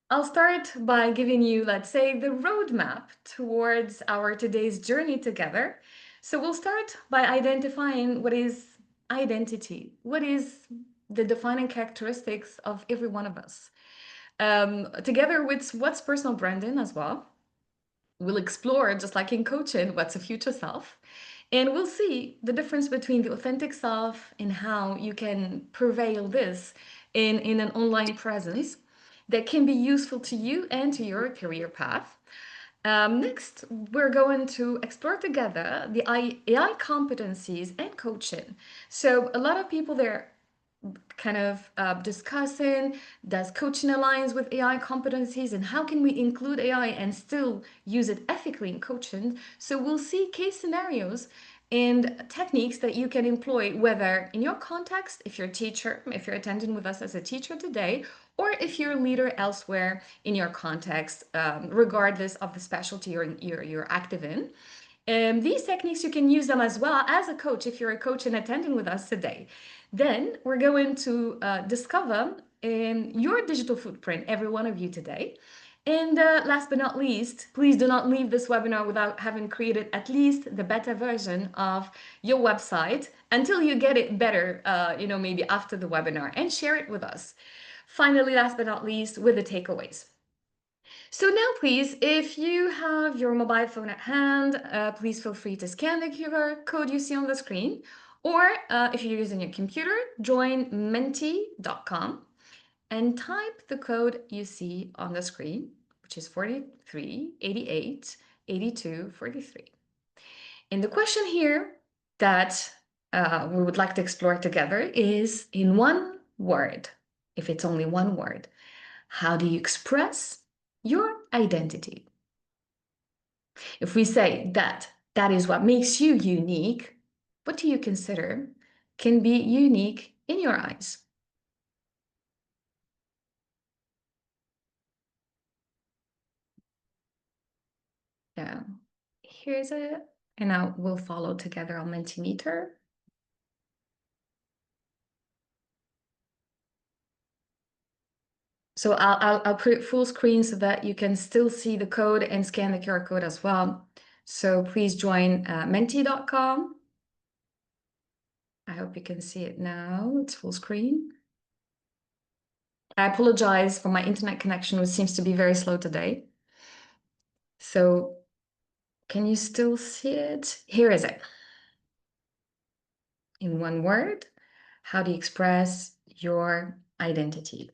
I'll start by giving you, let's say, the roadmap towards our today's journey together. So we'll start by identifying what is identity, what is the defining characteristics of every one of us, together with what's personal branding as well. We'll explore, just like in coaching, what's a future self. And we'll see the difference between the authentic self and how you can prevail this in an online presence that can be useful to you and to your career path. Next, we're going to explore together the AI competencies and coaching. So a lot of people there kind of discussing, does coaching aligns with AI competencies and how can we include AI and still use it ethically in coaching? So we'll see case scenarios and techniques that you can employ, whether in your context, if you're a teacher, if you're attending with us as a teacher today, or if you're a leader elsewhere in your context, regardless of the specialty you're active in. These techniques, you can use them as well as a coach if you're a coach and attending with us today. Then we're going to discover your digital footprint, every one of you today. And last but not least, please do not leave this webinar without having created at least the beta version of your website until you get it better, maybe after the webinar, and share it with us. Finally, last but not least, with the takeaways. So now, please, if you have your mobile phone at hand, please feel free to scan the QR code you see on the screen. Or if you're using your computer, join menti.com and type the code you see on the screen, which is 43 88 82 43. And the question here that we would like to explore together is, in one word, if it's only one word, how do you express your identity? If we say that that is what makes you unique, what do you consider can be unique in your eyes? Yeah, here's it. And now we'll follow together on Mentimeter. So I'll put it full screen so that you can still see the code and scan the QR code as well. So please join menti.com. I hope you can see it now. It's full screen. I apologize for my internet connection, which seems to be very slow today. So can you still see it? Here is it. In one word, how do you express your identity?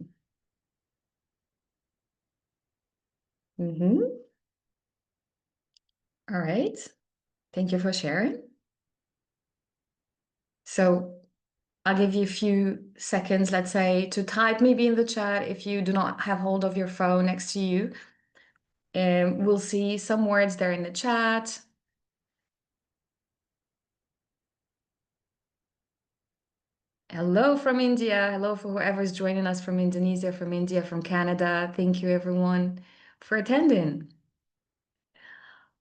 All right. Thank you for sharing. So I'll give you a few seconds, let's say, to type maybe in the chat if you do not have hold of your phone next to you. And we'll see some words there in the chat. Hello from India. Hello for whoever's joining us from Indonesia, from India, from Canada. Thank you, everyone, for attending.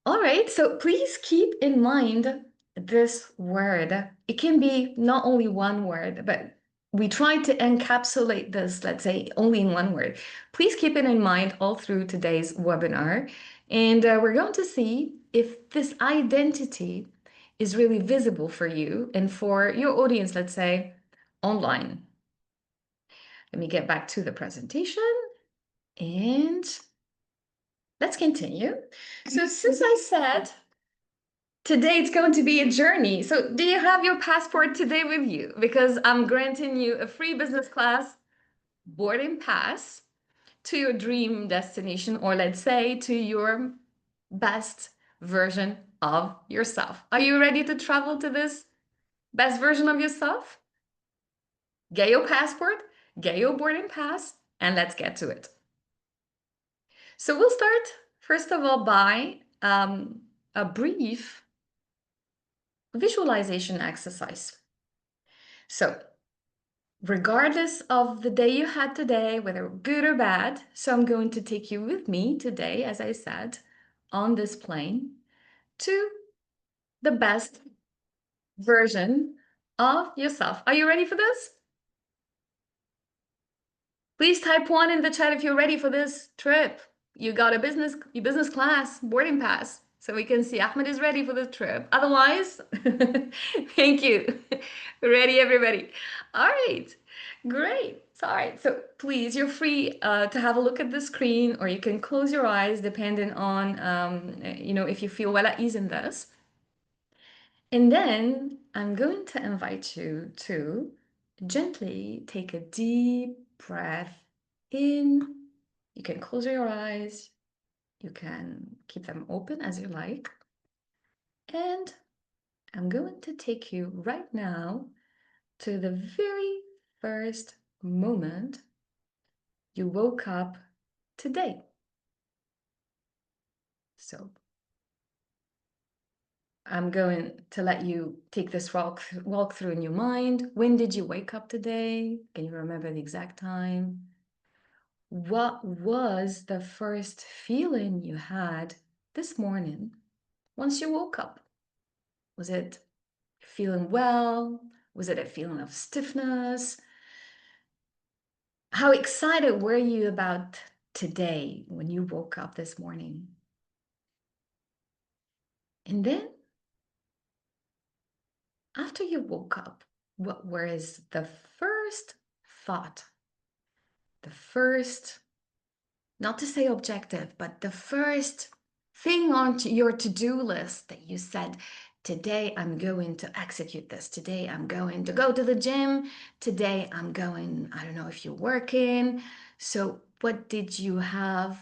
All right, so please keep in mind this word. It can be not only one word, but we try to encapsulate this, let's say, only in one word. Please keep it in mind all through today's webinar. And we're going to see if this identity is really visible for you and for your audience, let's say, online. Let me get back to the presentation and let's continue. So since I said today it's going to be a journey, so do you have your passport today with you? Because I'm granting you a free business class boarding pass to your dream destination, or let's say to your best version of yourself. Are you ready to travel to this best version of yourself? Get your passport, get your boarding pass, and let's get to it. So we'll start, first of all, by a brief visualization exercise. So regardless of the day you had today, whether good or bad, so I'm going to take you with me today, as I said, on this plane to the best version of yourself. Are you ready for this? Please type one in the chat if you're ready for this trip. You got a business class boarding pass, so we can see Ahmed is ready for the trip. Otherwise, thank you. Ready, everybody. All right, great. All right, so please, you're free to have a look at the screen, or you can close your eyes, depending on if you feel well at ease in this. And then I'm going to invite you to gently take a deep breath in. You can close your eyes, you can keep them open as you like. And I'm going to take you right now to the very first moment you woke up today. So I'm going to let you take this walk through in your mind. When did you wake up today? Can you remember the exact time? What was the first feeling you had this morning once you woke up? Was it feeling well? Was it a feeling of stiffness? How excited were you about today when you woke up this morning? And then after you woke up, what was the first thought? The first, not to say objective, but the first thing on your to-do list that you said, today I'm going to execute this. Today I'm going to go to the gym. Today I'm going, I don't know if you're working. So what did you have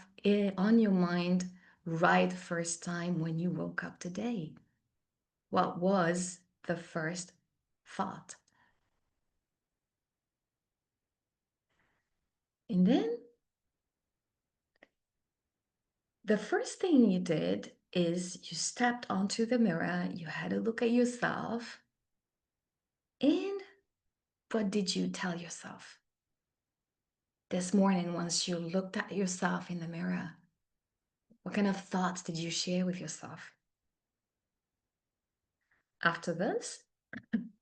on your mind right first time when you woke up today? What was the first thought? And then the first thing you did is you stepped onto the mirror, you had a look at yourself, and what did you tell yourself this morning once you looked at yourself in the mirror? What kind of thoughts did you share with yourself? After this,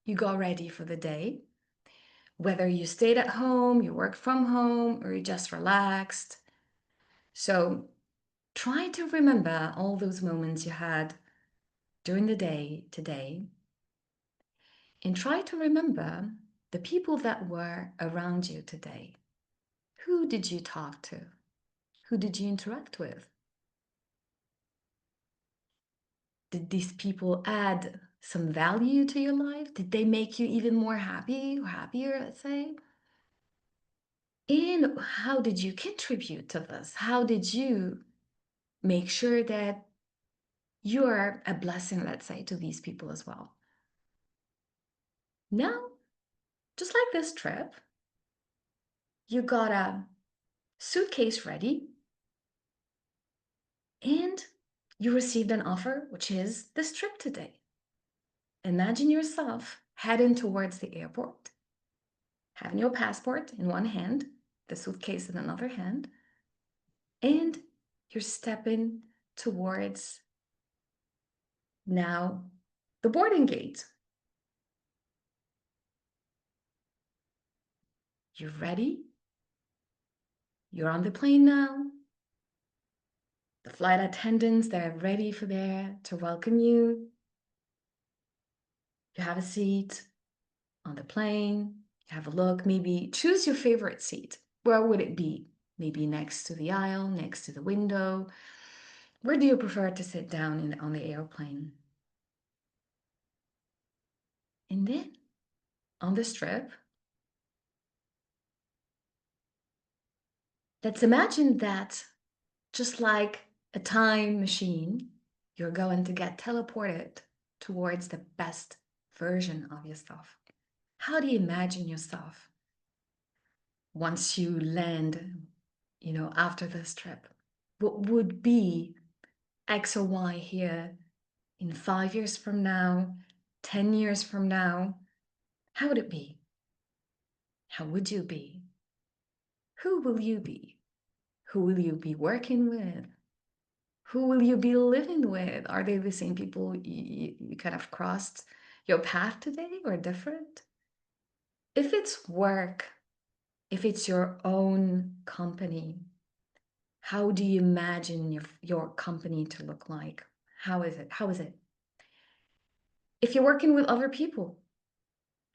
you got ready for the day. Whether you stayed at home, you worked from home, or you just relaxed. So try to remember all those moments you had during the day today, and try to remember the people that were around you today. Who did you talk to? Who did you interact with? Did these people add some value to your life? Did they make you even more happy or happier, let's say? And how did you contribute to this? How did you make sure that you are a blessing, let's say, to these people as well? Now, just like this trip, you got a suitcase ready and you received an offer, which is this trip today. Imagine yourself heading towards the airport, having your passport in one hand, the suitcase in another hand, and you're stepping towards now the boarding gate. You're ready. You're on the plane now. The flight attendants, they're ready for there to welcome you. You have a seat on the plane. You have a look. Maybe choose your favorite seat. Where would it be? Maybe next to the aisle, next to the window. Where do you prefer to sit down on the airplane? And then on this trip, let's imagine that just like a time machine, you're going to get teleported towards the best version of yourself. How do you imagine yourself once you land, after this trip? What would be X or Y here in 5 years from now, 10 years from now? How would it be? How would you be? Who will you be? Who will you be working with? Who will you be living with? Are they the same people you kind of crossed your path today or different? If it's work, If it's your own company, how do you imagine your company to look like? How is it? How is it? If you're working with other people,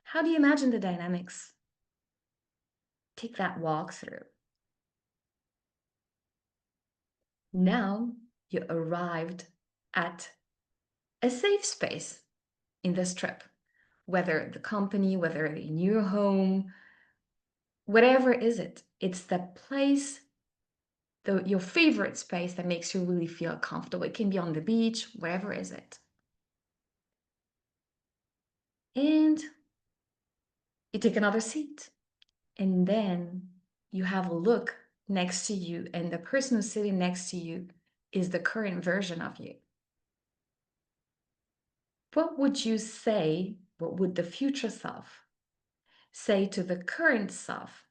how do you imagine the dynamics? Take that walk through. Now you arrived at a safe space in this trip, whether the company, whether in your home, whatever is it, it's the place, your favorite space that makes you really feel comfortable. It can be on the beach, wherever is it. And you take another seat, and then you have a look next to you, and the person who's sitting next to you is the current version of you. What would you say? What would the future self say to the current self?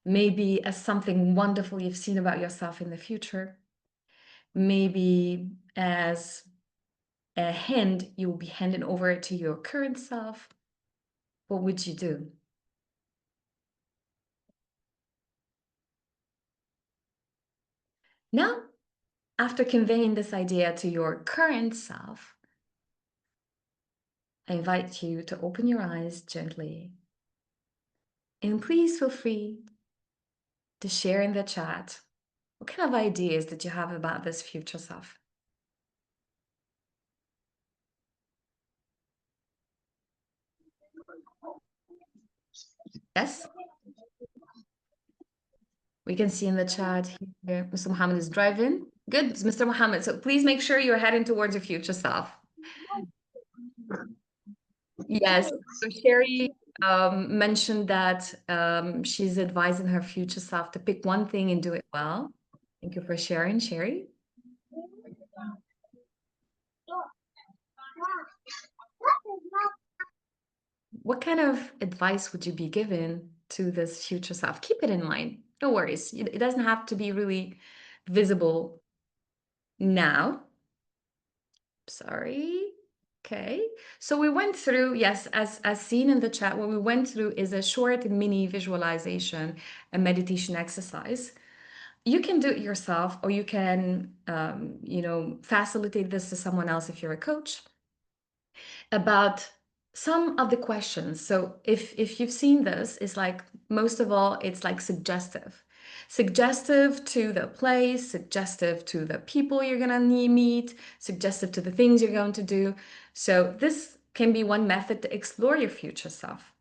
Maybe as something wonderful you've seen about yourself in the future. Maybe as a hand you will be handing over to your current self. What would you do? Now, after conveying this idea to your current self, I invite you to open your eyes gently. And please feel free to share in the chat what kind of ideas did you have about this future self? Yes, we can see in the chat here, Mr. Mohammed is driving. Good, Mr. Mohammed. So please make sure you're heading towards your future self. Yes. So Sherry mentioned that she's advising her future self to pick one thing and do it well. Thank you for sharing, Sherry. What kind of advice would you be given to this future self? Keep it in mind. No worries. It doesn't have to be really visible now. Sorry. Okay. So we went through, yes, as seen in the chat, what we went through is a short mini visualization, a meditation exercise. You can do it yourself, or you can, facilitate this to someone else if you're a coach, about some of the questions. So if you've seen this, it's like, most of all, it's like suggestive to the place, suggestive to the people you're gonna meet, suggestive to the things you're going to do. So this can be one method to explore your future self.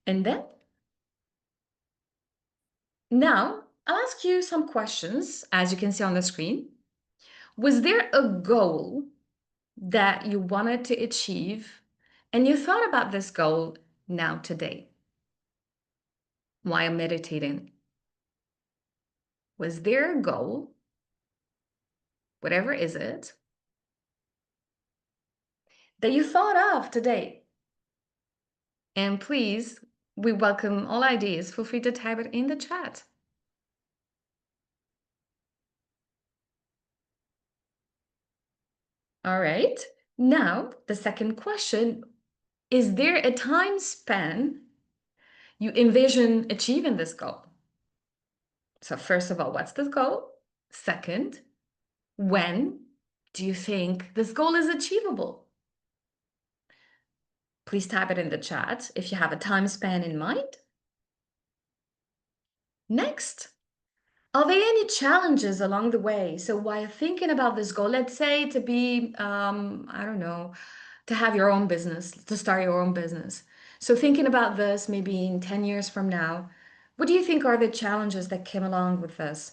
And then now I'll ask you some questions, as you can see on the screen. Was there a goal that you wanted to achieve and you thought about this goal now today while meditating? Was there a goal, whatever is it, that you thought of today? And please, we welcome all ideas. Feel free to type it in the chat. All right. Now, the second question, is there a time span you envision achieving this goal? So first of all, what's the goal? Second, when do you think this goal is achievable? Please type it in the chat if you have a time span in mind. Next, are there any challenges along the way? So while thinking about this goal, let's say to be, I don't know, to have your own business, to start your own business. So thinking about this maybe in 10 years from now, what do you think are the challenges that came along with this?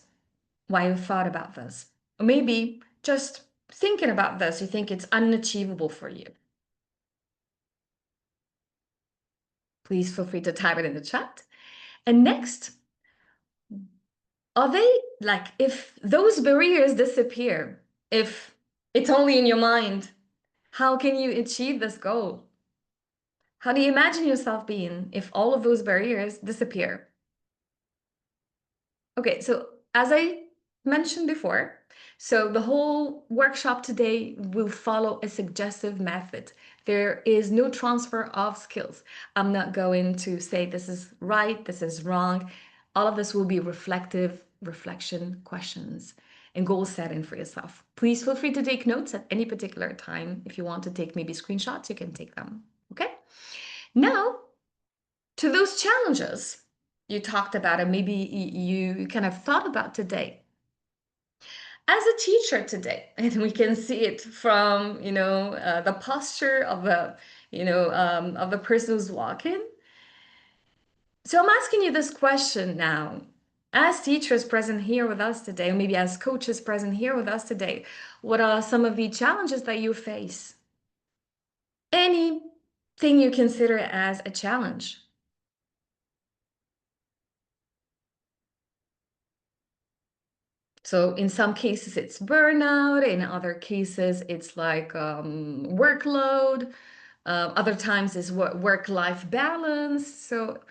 Why you thought about this? Or maybe just thinking about this, you think it's unachievable for you. Please feel free to type it in the chat. And next, are they like, if those barriers disappear, if it's only in your mind, how can you achieve this goal? How do you imagine yourself being if all of those barriers disappear? Okay, so as I mentioned before, so the whole workshop today will follow a suggestive method. There is no transfer of skills. I'm not going to say this is right, this is wrong. All of this will be reflective, reflection questions, and goal setting for yourself. Please feel free to take notes at any particular time. If you want to take maybe screenshots, you can take them. Okay? Now, to those challenges you talked about and maybe you kind of thought about today. As a teacher today, and we can see it from, the posture of of the person who's walking. So I'm asking you this question now. As teachers present here with us today, or maybe as coaches present here with us today, what are some of the challenges that you face? Anything you consider as a challenge? So in some cases it's burnout, in other cases it's like workload, other times it's work-life balance. So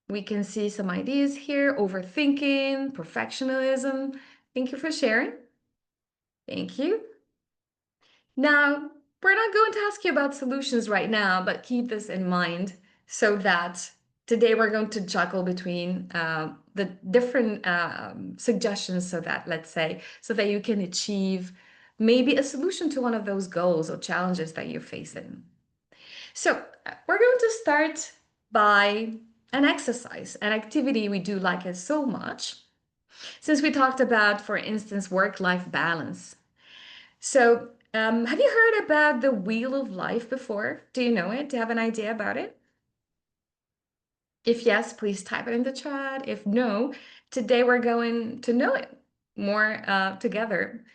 we can see some ideas here, overthinking, perfectionism. Thank you for sharing. Thank you. Now, we're not going to ask you about solutions right now, but keep this in mind so that today we're going to juggle between the different suggestions so that, let's say, so that you can achieve maybe a solution to one of those goals or challenges that you're facing. So we're going to start by an exercise, an activity we do like it so much, since we talked about, for instance, work-life balance. So, have you heard about the Wheel of Life before? Do you know it? Do you have an idea about it? If yes, please type it in the chat. If no, today we're going to know it more together.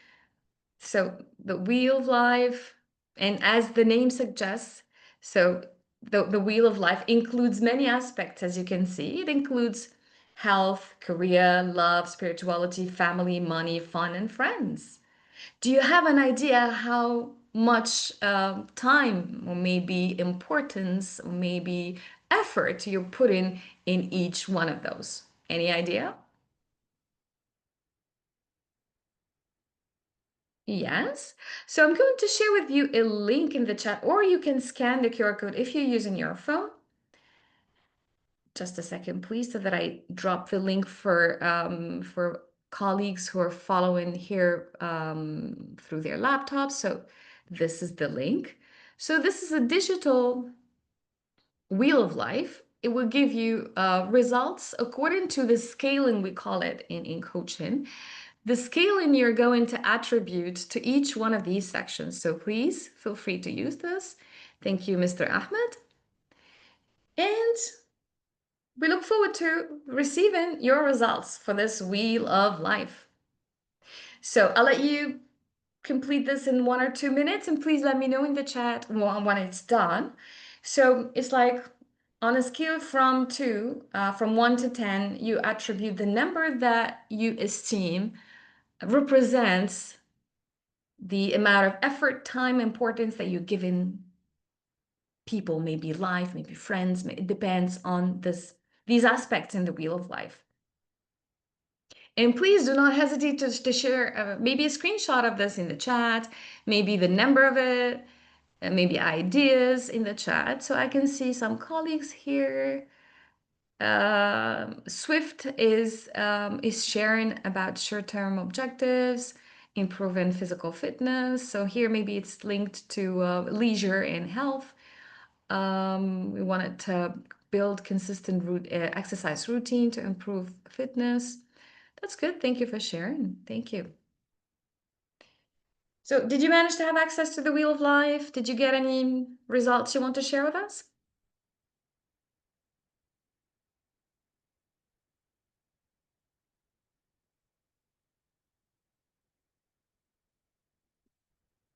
So, the Wheel of Life, and as the name suggests, so the Wheel of Life includes many aspects, as you can see. It includes health, career, love, spirituality, family, money, fun, and friends. Do you have an idea how much time or maybe importance or maybe effort you're putting in each one of those? Any idea? Yes. So I'm going to share with you a link in the chat, or you can scan the QR code if you're using your phone. Just a second, please, so that I drop the link for colleagues who are following here through their laptops. So this is the link. So this is a digital wheel of life. It will give you results according to the scaling, we call it in coaching. The scaling you're going to attribute to each one of these sections. So please feel free to use this. Thank you, Mr. Ahmed. And we look forward to receiving your results for this wheel of life. So I'll let you complete this in 1 or 2 minutes, and please let me know in the chat when it's done. So it's like on a scale from 1 to 10, you attribute the number that you esteem represents the amount of effort, time, importance that you give in people, maybe life, maybe friends. It depends on these aspects in the wheel of life. And please do not hesitate to share maybe a screenshot of this in the chat, maybe the number of it, maybe ideas in the chat. So I can see some colleagues here. Swift is sharing about short-term objectives, improving physical fitness. So here maybe it's linked to leisure and health. We wanted to build consistent exercise routine to improve fitness. That's good. Thank you for sharing. Thank you. So did you manage to have access to the Wheel of Life? Did you get any results you want to share with us?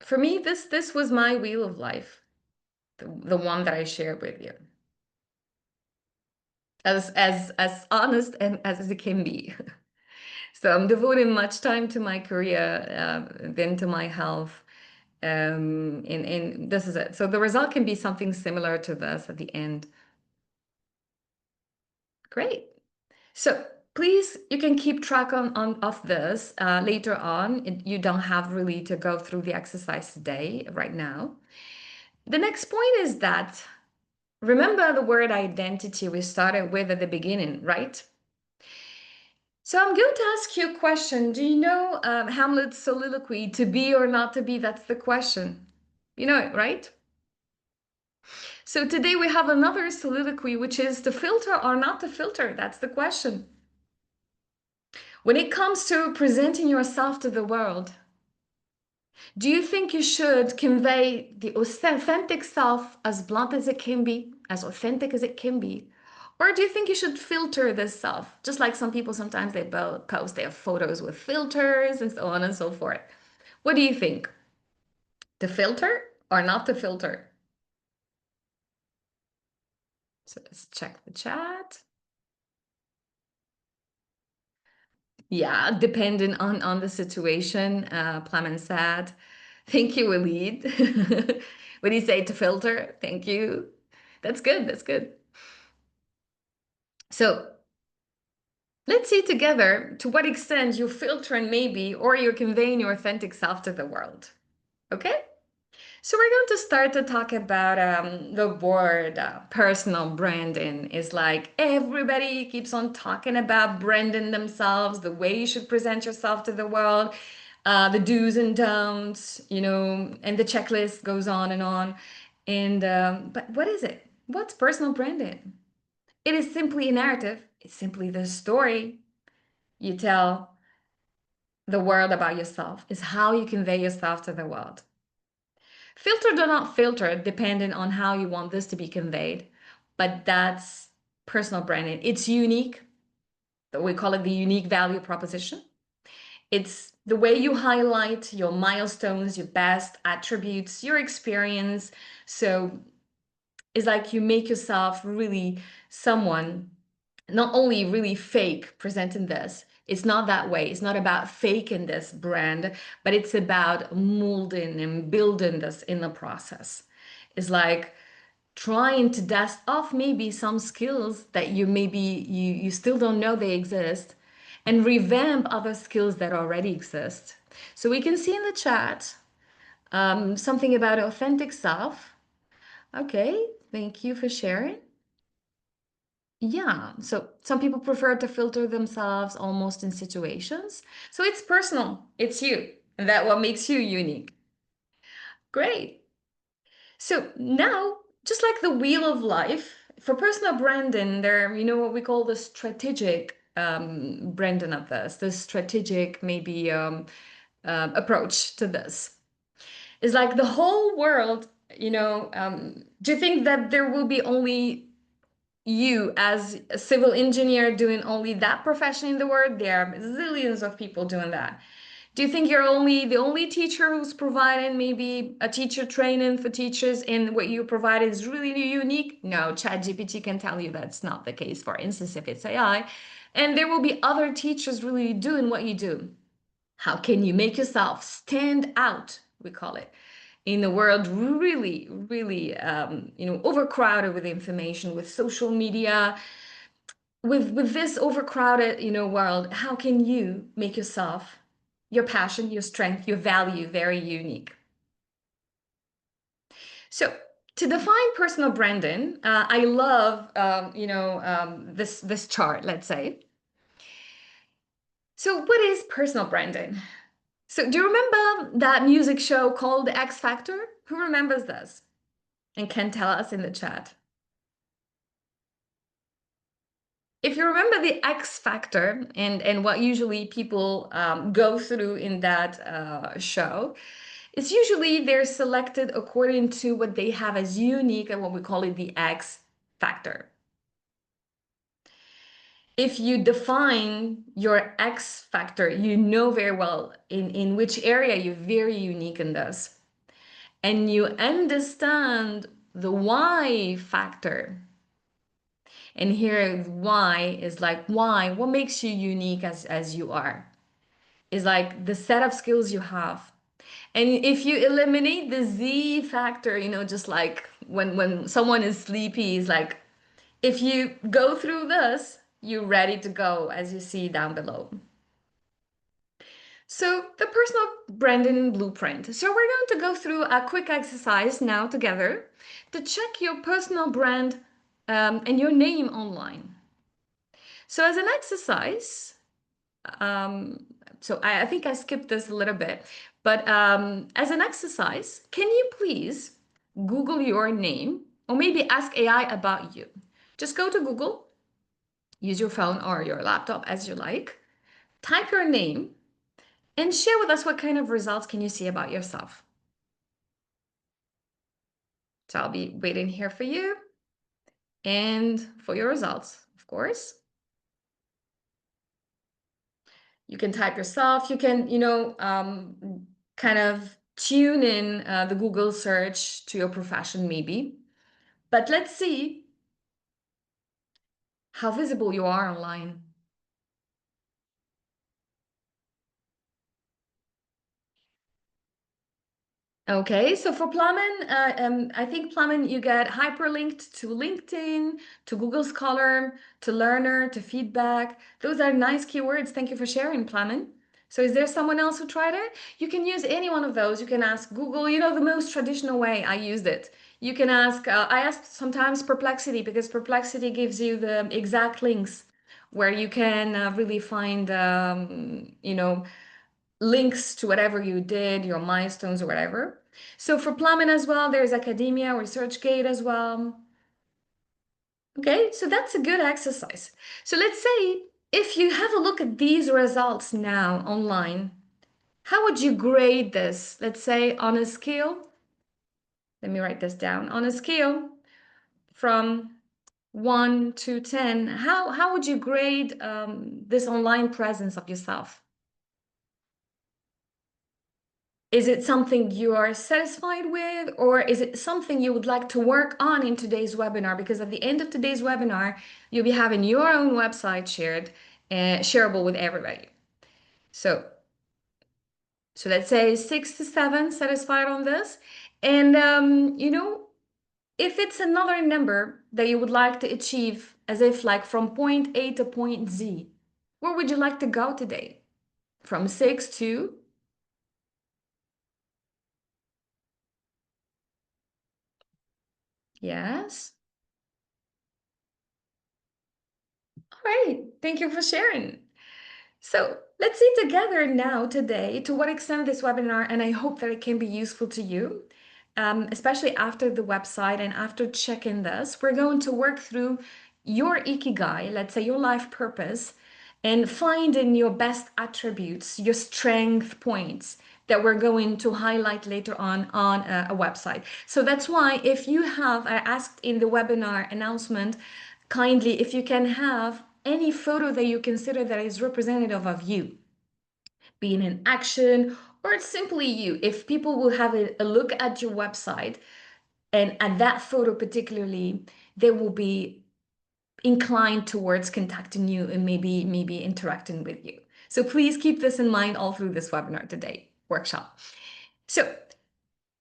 For me, this was my Wheel of Life, the one that I shared with you. As honest and as it can be. So I'm devoting much time to my career, then to my health. And this is it. So the result can be something similar to this at the end. Great. So please, you can keep track of this later on. You don't have really to go through the exercise today, right now. The next point is that remember the word identity we started with at the beginning, right? So I'm going to ask you a question. Do you know Hamlet's soliloquy, to be or not to be? That's the question. You know it, right? So today we have another soliloquy, which is to filter or not to filter. That's the question. When it comes to presenting yourself to the world, do you think you should convey the authentic self as blunt as it can be, as authentic as it can be? Or do you think you should filter this self? Just like some people sometimes they post their photos with filters and so on and so forth. What do you think? To filter or not to filter? So let's check the chat. Yeah, depending on the situation, Plamen said. Thank you, Walid. What do you say to filter? Thank you. That's good. That's good. So let's see together to what extent you're filtering maybe or you're conveying your authentic self to the world. Okay? So we're going to start to talk about the word personal branding. Is like everybody keeps on talking about branding themselves, the way you should present yourself to the world, the do's and don'ts, and the checklist goes on and on. And but what is it? What's personal branding? It is simply a narrative. It's simply the story you tell the world about yourself. Is how you convey yourself to the world. Filtered or not filtered, depending on how you want this to be conveyed. But that's personal branding. It's unique. We call it the unique value proposition. It's the way you highlight your milestones, your best attributes, your experience. So it's like you make yourself really someone, not only really fake presenting this. It's not that way. It's not about faking this brand, but it's about molding and building this in the process. It's like trying to dust off maybe some skills that you still don't know they exist and revamp other skills that already exist. So we can see in the chat something about authentic self. Okay, thank you for sharing. Yeah, so some people prefer to filter themselves almost in situations. So it's personal, it's you, and that what makes you unique. Great. So now, just like the wheel of life, for personal branding, there, what we call the strategic branding of this, the strategic maybe approach to this. Is like the whole world, do you think that there will be only you as a civil engineer doing only that profession in the world? There are zillions of people doing that. Do you think you're only the only teacher who's providing maybe a teacher training for teachers and what you provide is really unique? No, ChatGPT can tell you that's not the case, for instance, if it's AI. And there will be other teachers really doing what you do. How can you make yourself stand out, we call it, in the world really, really, overcrowded with information, with social media, with this overcrowded, world? How can you make yourself, your passion, your strength, your value very unique? So to define personal branding, I love, this chart, let's say. So what is personal branding? So do you remember that music show called The X Factor? Who remembers this and can tell us in the chat? If you remember the X Factor and what usually people go through in that show, it's usually they're selected according to what they have as unique and what we call it the X Factor. If you define your X Factor, you know very well in which area you're very unique in this. And you understand the Y factor. And here why is like why, what makes you unique as you are? Is like the set of skills you have. And if you eliminate the Z factor, just like when someone is sleepy, is like if you go through this, you're ready to go, as you see down below. So the personal branding blueprint. So we're going to go through a quick exercise now together to check your personal brand and your name online. So as an exercise, um, I think I skipped this a little bit, but as an exercise, can you please Google your name or maybe ask AI about you? Just go to Google, use your phone or your laptop as you like, type your name, and share with us what kind of results can you see about yourself. So I'll be waiting here for you and for your results, of course. You can type yourself. You can, kind of tune in the Google search to your profession, maybe. But let's see how visible you are online. Okay, so for Plumbin, I think Plumbin, you get hyperlinked to LinkedIn, to Google Scholar, to Learner, to feedback. Those are nice keywords. Thank you for sharing, Plumbin. So is there someone else who tried it? You can use any one of those. You can ask Google, the most traditional way I used it. You can ask, I asked sometimes Perplexity because Perplexity gives you the exact links where you can really find, links to whatever you did, your milestones or whatever. So for plumbing as well, there's academia, ResearchGate as well. Okay, so that's a good exercise. So let's say if you have a look at these results now online, how would you grade this? Let's say on a scale, let me write this down. On a scale from 1 to 10, how would you grade this online presence of yourself? Is it something you are satisfied with, or is it something you would like to work on in today's webinar? Because at the end of today's webinar, you'll be having your own website shared and shareable with everybody. So, so let's say 6 to 7 satisfied on this. And, if it's another number that you would like to achieve, as if like from point A to point Z, where would you like to go today? From 6 to, yes. All right. Thank you for sharing. So let's see together now today to what extent this webinar, and I hope that it can be useful to you, especially after the website and after checking this. We're going to work through your Ikigai, let's say your life purpose, and finding your best attributes, your strength points that we're going to highlight later on a website. So that's why if you have, I asked in the webinar announcement, kindly if you can have any photo that you consider that is representative of you, being in action or it's simply you. If people will have a look at your website and at that photo particularly, they will be inclined towards contacting you and maybe interacting with you. So please keep this in mind all through this webinar today, workshop. So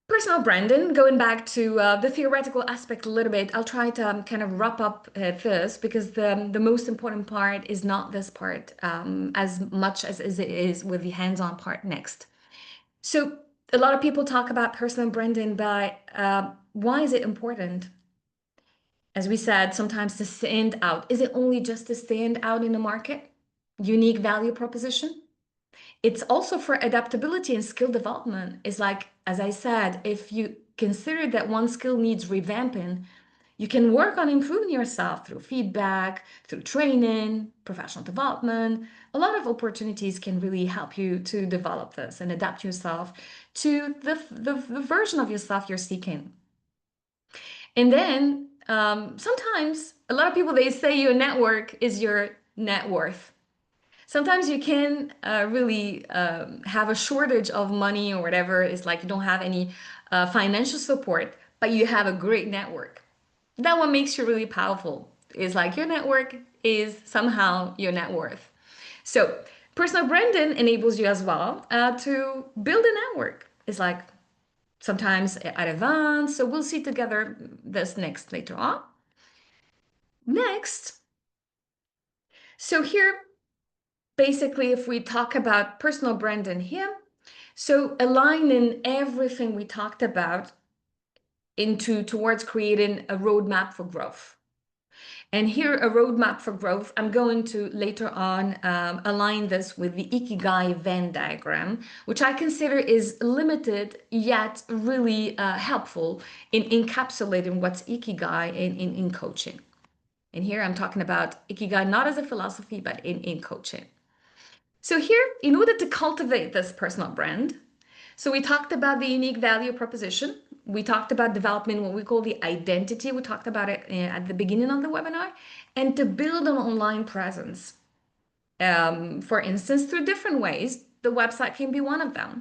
personal branding, going back to the theoretical aspect a little bit, I'll try to kind of wrap up this because the most important part is not this part as much as it is with the hands-on part next. So a lot of people talk about personal branding, but why is it important? As we said, sometimes to stand out. Is it only just to stand out in the market? Unique value proposition? It's also for adaptability and skill development. It's like, as I said, if you consider that one skill needs revamping, you can work on improving yourself through feedback, through training, professional development. A lot of opportunities can really help you to develop this and adapt yourself to the version of yourself you're seeking. And then sometimes a lot of people, they say your network is your net worth. Sometimes you can really have a shortage of money or whatever. It's like you don't have any financial support, but you have a great network. That one makes you really powerful. It's like your network is somehow your net worth. So personal branding enables you as well to build a network. It's like sometimes at advance. So we'll see together this next later on. Next, so here basically, if we talk about personal brand in here, so aligning everything we talked about into towards creating a roadmap for growth. And here, a roadmap for growth, I'm going to later on align this with the Ikigai Venn diagram, which I consider is limited yet really helpful in encapsulating what's Ikigai in coaching. And here I'm talking about Ikigai not as a philosophy, but in coaching. So here, in order to cultivate this personal brand, so we talked about the unique value proposition. We talked about developing what we call the identity. We talked about it at the beginning of the webinar. And to build an online presence, for instance, through different ways, the website can be one of them.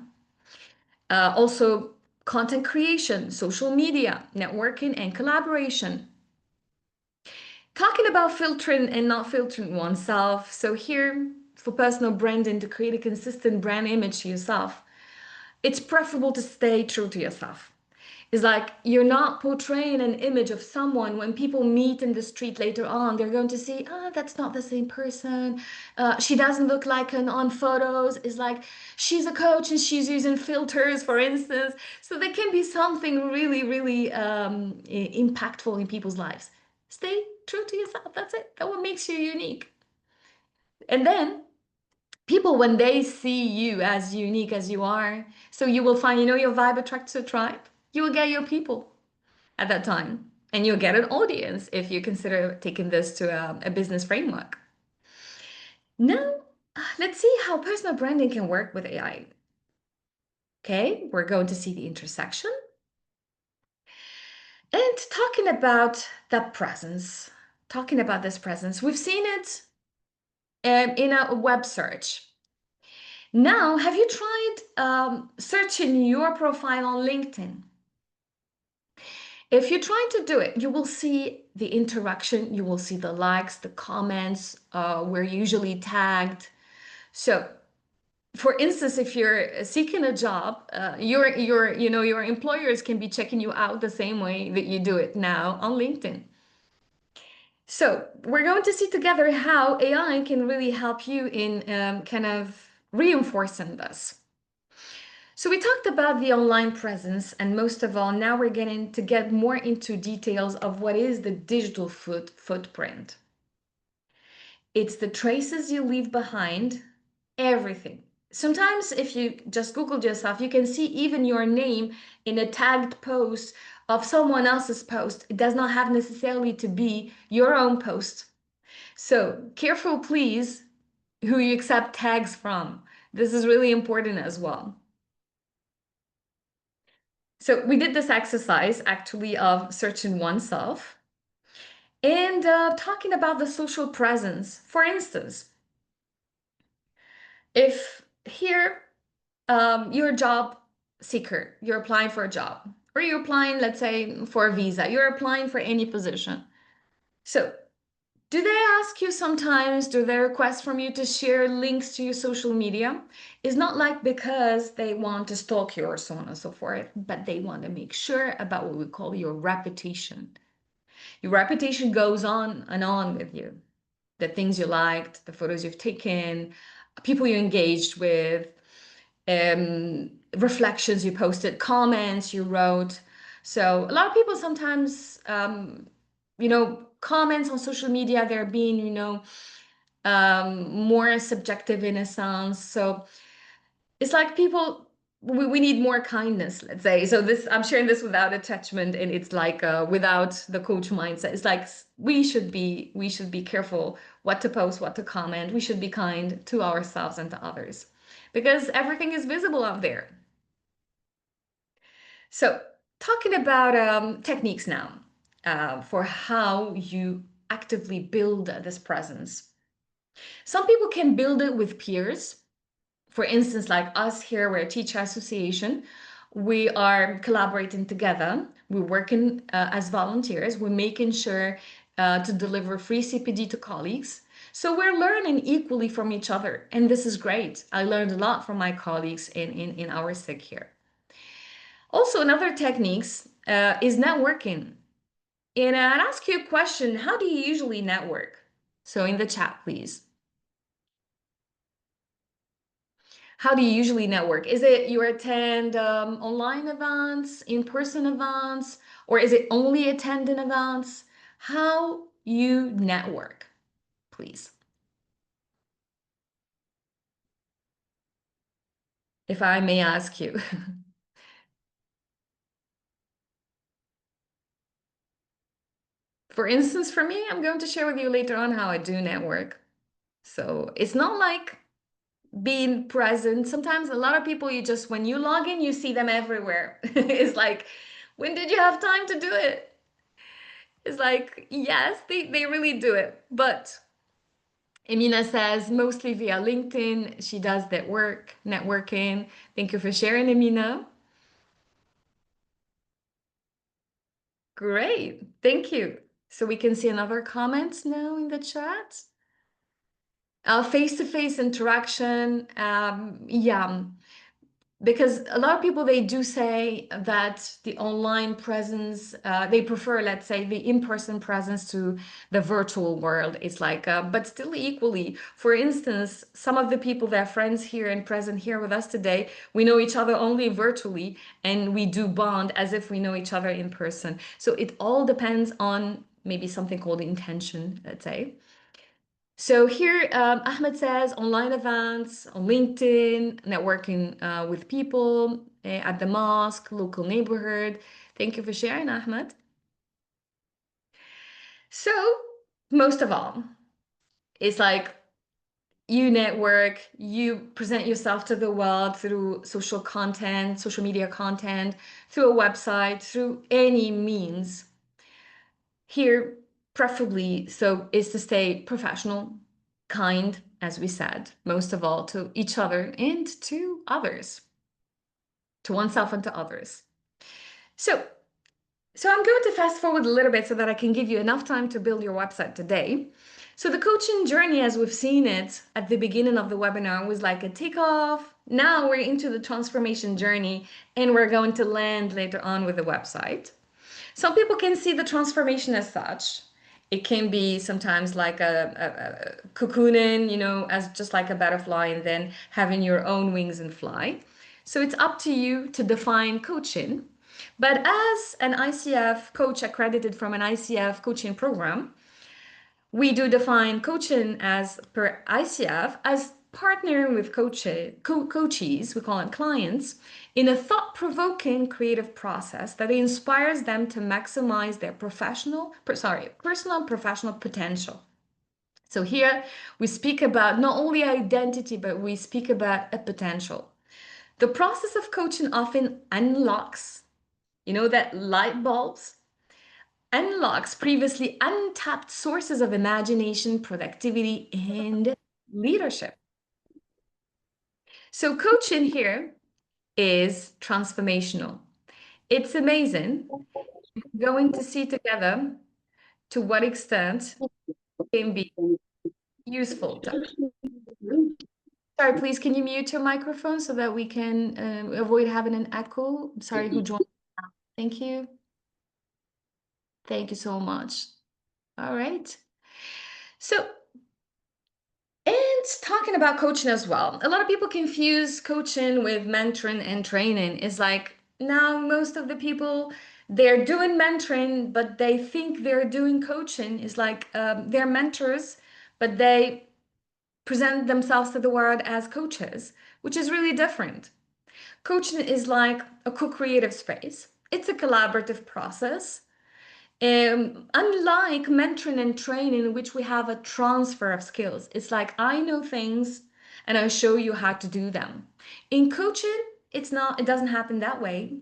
Also, content creation, social media, networking, and collaboration. Talking about filtering and not filtering oneself. So here, for personal branding, to create a consistent brand image to yourself, it's preferable to stay true to yourself. It's like you're not portraying an image of someone when people meet in the street later on. They're going to see, ah, that's not the same person. She doesn't look like an on photos. It's like she's a coach and she's using filters, for instance. So there can be something really, really impactful in people's lives. Stay true to yourself. That's it. That what makes you unique. And then people, when they see you as unique as you are, so you will find, your vibe attracts a tribe. You will get your people at that time, and you'll get an audience if you consider taking this to a business framework. Now, let's see how personal branding can work with AI. Okay, we're going to see the intersection and talking about that presence. Talking about this presence, we've seen it in a web search. Now, have you tried searching your profile on LinkedIn? If you try to do it, you will see the interaction, you will see the likes, the comments, we're usually tagged. So, for instance, if you're seeking a job, your employers can be checking you out the same way that you do it now on LinkedIn. So, we're going to see together how AI can really help you in kind of reinforcing this. So we talked about the online presence, and most of all, now we're getting to get more into details of what is the digital footprint. It's the traces you leave behind, everything. Sometimes if you just Googled yourself, you can see even your name in a tagged post of someone else's post. It does not have necessarily to be your own post. So careful, please, who you accept tags from. This is really important as well. So we did this exercise actually of searching oneself and talking about the social presence. For instance, if here you're a job seeker, you're applying for a job, or you're applying, let's say, for a visa, you're applying for any position. So do they ask you sometimes, do they request from you to share links to your social media? It's not like because they want to stalk you or so on and so forth, but they want to make sure about what we call your reputation. Your reputation goes on and on with you. The things you liked, the photos you've taken, people you engaged with, reflections you posted, comments you wrote. So a lot of people sometimes, comments on social media, they're being, more subjective in a sense. So it's like people, we need more kindness, let's say. So this, I'm sharing this without attachment, and it's like without the coach mindset. It's like we should be careful what to post, what to comment. We should be kind to ourselves and to others because everything is visible out there. So talking about techniques now for how you actively build this presence. Some people can build it with peers. For instance, like us here, we're a teacher association. We are collaborating together. We're working as volunteers. We're making sure to deliver free CPD to colleagues. So we're learning equally from each other. And this is great. I learned a lot from my colleagues in our SIG here. Also, another techniques is networking. And I'd ask you a question. How do you usually network? So in the chat, please. How do you usually network? Is it you attend online events, in-person events, or is it only attending events? How you network, please, if I may ask you. For instance, for me, I'm going to share with you later on how I do network. So it's not like being present. Sometimes a lot of people, you just, when you log in, you see them everywhere. It's like, when did you have time to do it? It's like, yes, they really do it. But Emina says mostly via LinkedIn. She does that work, networking. Thank you for sharing, Emina. Great. Thank you. So we can see another comments now in the chat. Face-to-face interaction. Yeah. Because a lot of people, they do say that the online presence, they prefer, let's say, the in-person presence to the virtual world. It's like, but still equally. For instance, some of the people that are friends here and present here with us today, we know each other only virtually, and we do bond as if we know each other in person. So it all depends on maybe something called intention, let's say. So here, Ahmed says online events on LinkedIn, networking with people at the mosque, local neighborhood. Thank you for sharing, Ahmed. So, most of all, it's like you network, you present yourself to the world through social content, social media content, through a website, through any means. Here, preferably, so is to stay professional, kind, as we said, most of all to each other and to others, to oneself and to others. So, so I'm going to fast forward a little bit so that I can give you enough time to build your website today. So the coaching journey, as we've seen it at the beginning of the webinar, was like a takeoff. Now we're into the transformation journey, and we're going to land later on with the website. Some people can see the transformation as such. It can be sometimes like a cocooning, as just like a butterfly, and then having your own wings and fly. So it's up to you to define coaching. But as an ICF coach accredited from an ICF coaching program, we do define coaching as per ICF as partnering with coaches, we call them clients, in a thought-provoking creative process that inspires them to maximize their personal and professional potential. So here we speak about not only identity, but we speak about a potential. The process of coaching often unlocks, that light bulbs unlocks previously untapped sources of imagination, productivity, and leadership. So, coaching here is transformational. It's amazing. We're going to see together to what extent it can be useful to. Sorry, please, can you mute your microphone so that we can avoid having an echo? Sorry, who joined? Thank you. Thank you so much. All right. So, and talking about coaching as well, a lot of people confuse coaching with mentoring and training. It's like now most of the people, they're doing mentoring, but they think they're doing coaching. It's like they're mentors, but they present themselves to the world as coaches, which is really different. Coaching is like a co-creative space. It's a collaborative process. Unlike mentoring and training, in which we have a transfer of skills, it's like I know things and I show you how to do them. In coaching, it doesn't happen that way.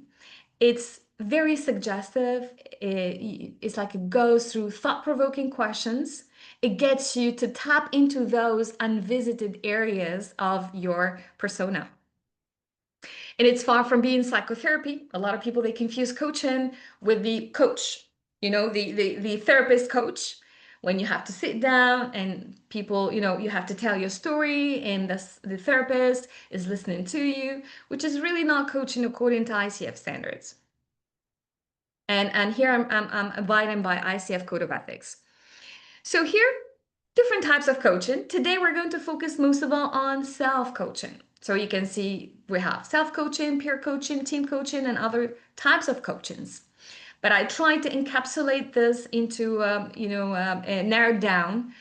It's very suggestive. It's like it goes through thought-provoking questions. It gets you to tap into those unvisited areas of your persona. And it's far from being psychotherapy. A lot of people, they confuse coaching with the coach, the therapist coach, when you have to sit down and people, you have to tell your story and the therapist is listening to you, which is really not coaching according to ICF standards. And here I'm abiding by ICF Code of Ethics. So here, different types of coaching. Today we're going to focus most of all on self-coaching. So you can see we have self-coaching, peer coaching, team coaching, and other types of coachings. But I try to encapsulate this into, narrowed down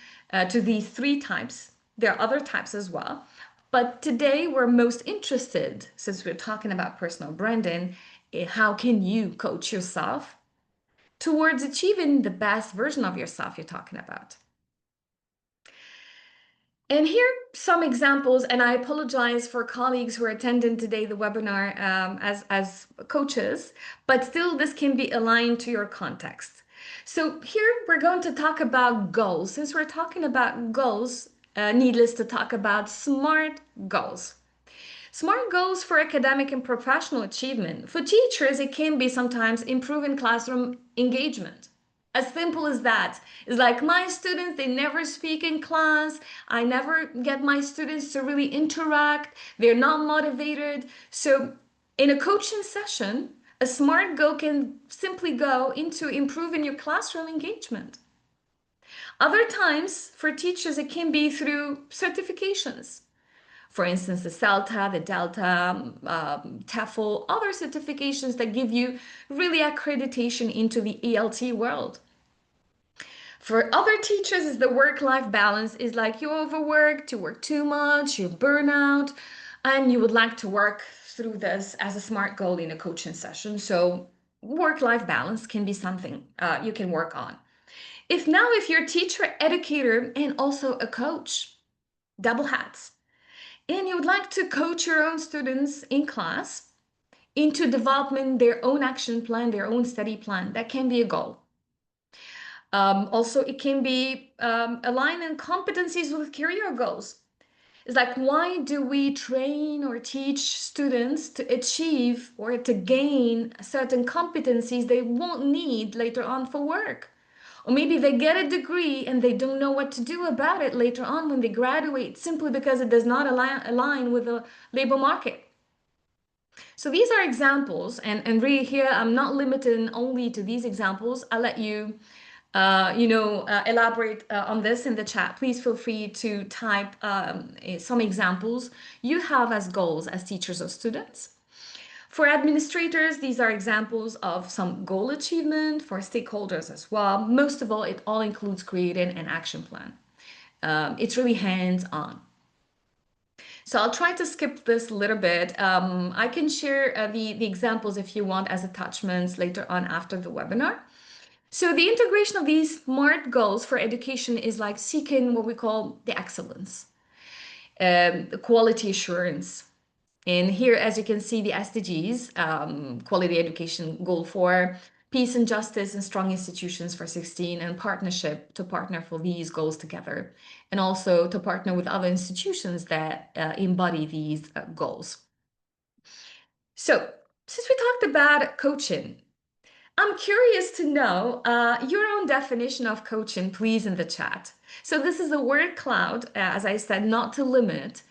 to these three types. There are other types as well. But today we're most interested, since we're talking about personal branding, in how can you coach yourself towards achieving the best version of yourself you're talking about. And here are some examples, and I apologize for colleagues who are attending today the webinar as coaches, but still this can be aligned to your context. So here we're going to talk about goals. Since we're talking about goals, needless to talk about SMART goals. SMART goals for academic and professional achievement. For teachers, it can be sometimes improving classroom engagement. As simple as that. It's like my students, they never speak in class. I never get my students to really interact. They're not motivated. So in a coaching session, a SMART goal can simply go into improving your classroom engagement. Other times, for teachers, it can be through certifications. For instance, the CELTA, the Delta, TEFL, other certifications that give you really accreditation into the ELT world. For other teachers, is the work-life balance is like you overwork, you work too much, you burn out, and you would like to work through this as a SMART goal in a coaching session. So work-life balance can be something you can work on. If you're a teacher, educator, and also a coach, double hats, and you would like to coach your own students in class into developing their own action plan, their own study plan, that can be a goal. Also, it can be aligning competencies with career goals. It's like, why do we train or teach students to achieve or to gain certain competencies they won't need later on for work? Or maybe they get a degree and they don't know what to do about it later on when they graduate simply because it does not align with the labor market. So these are examples, and really here I'm not limited only to these examples. I'll let you elaborate on this in the chat. Please feel free to type some examples you have as goals as teachers or students. For administrators, these are examples of some goal achievement for stakeholders as well. Most of all, it all includes creating an action plan. It's really hands-on. So I'll try to skip this a little bit. I can share the examples if you want as attachments later on after the webinar. So the integration of these SMART goals for education is like seeking what we call the excellence, the quality assurance. And here, as you can see, the SDGs, quality education goal for peace and justice and strong institutions for 16, and partnership to partner for these goals together, and also to partner with other institutions that embody these goals. So since we talked about coaching, I'm curious to know your own definition of coaching, please, in the chat. So this is a word cloud, as I said, not to limit,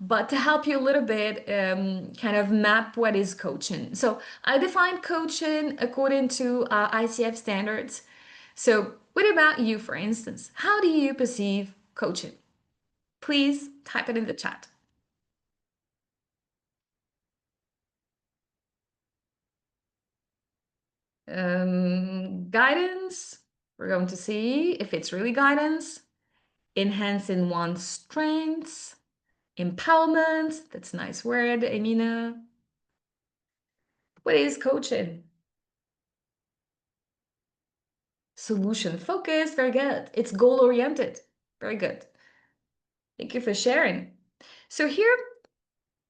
but to help you a little bit kind of map what is coaching. So I define coaching according to ICF standards. So what about you, for instance? How do you perceive coaching? Please type it in the chat. Guidance. We're going to see if it's really guidance. Enhancing one's strengths, empowerment. That's a nice word, Emina. What is coaching? Solution focused. Very good. It's goal oriented. Very good. Thank you for sharing. So here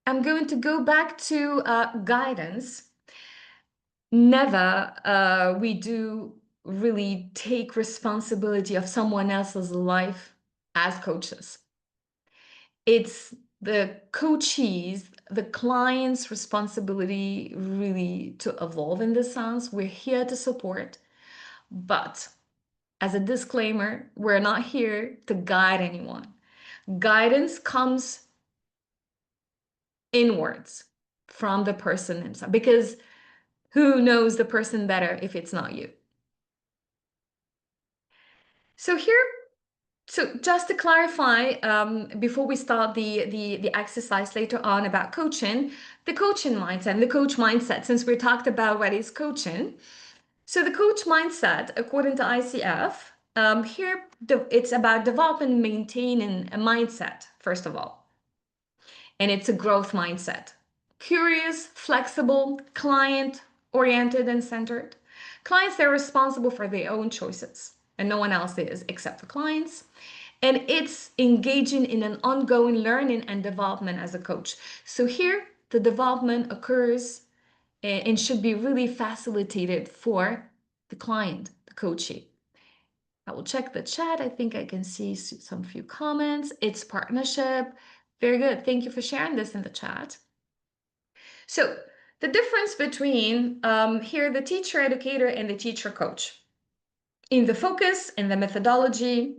I'm going to go back to guidance. Never we do really take responsibility of someone else's life as coaches. It's the coachees, the client's responsibility really to evolve in this sense. We're here to support, but as a disclaimer, we're not here to guide anyone. Guidance comes inwards from the person himself, because who knows the person better if it's not you? So here, So just to clarify, before we start the exercise later on about coaching, the coaching mindset and the coach mindset, since we talked about what is coaching. So the coach mindset, according to ICF, here it's about developing, maintaining a mindset, first of all. And it's a growth mindset. Curious, flexible, client-oriented and centered. Clients, they're responsible for their own choices, and no one else is except for clients. And it's engaging in an ongoing learning and development as a coach. So here, the development occurs and should be really facilitated for the client, the coachee. I will check the chat. I think I can see some few comments. It's partnership. Very good. Thank you for sharing this in the chat. So the difference between here, the teacher educator and the teacher coach in the focus, in the methodology,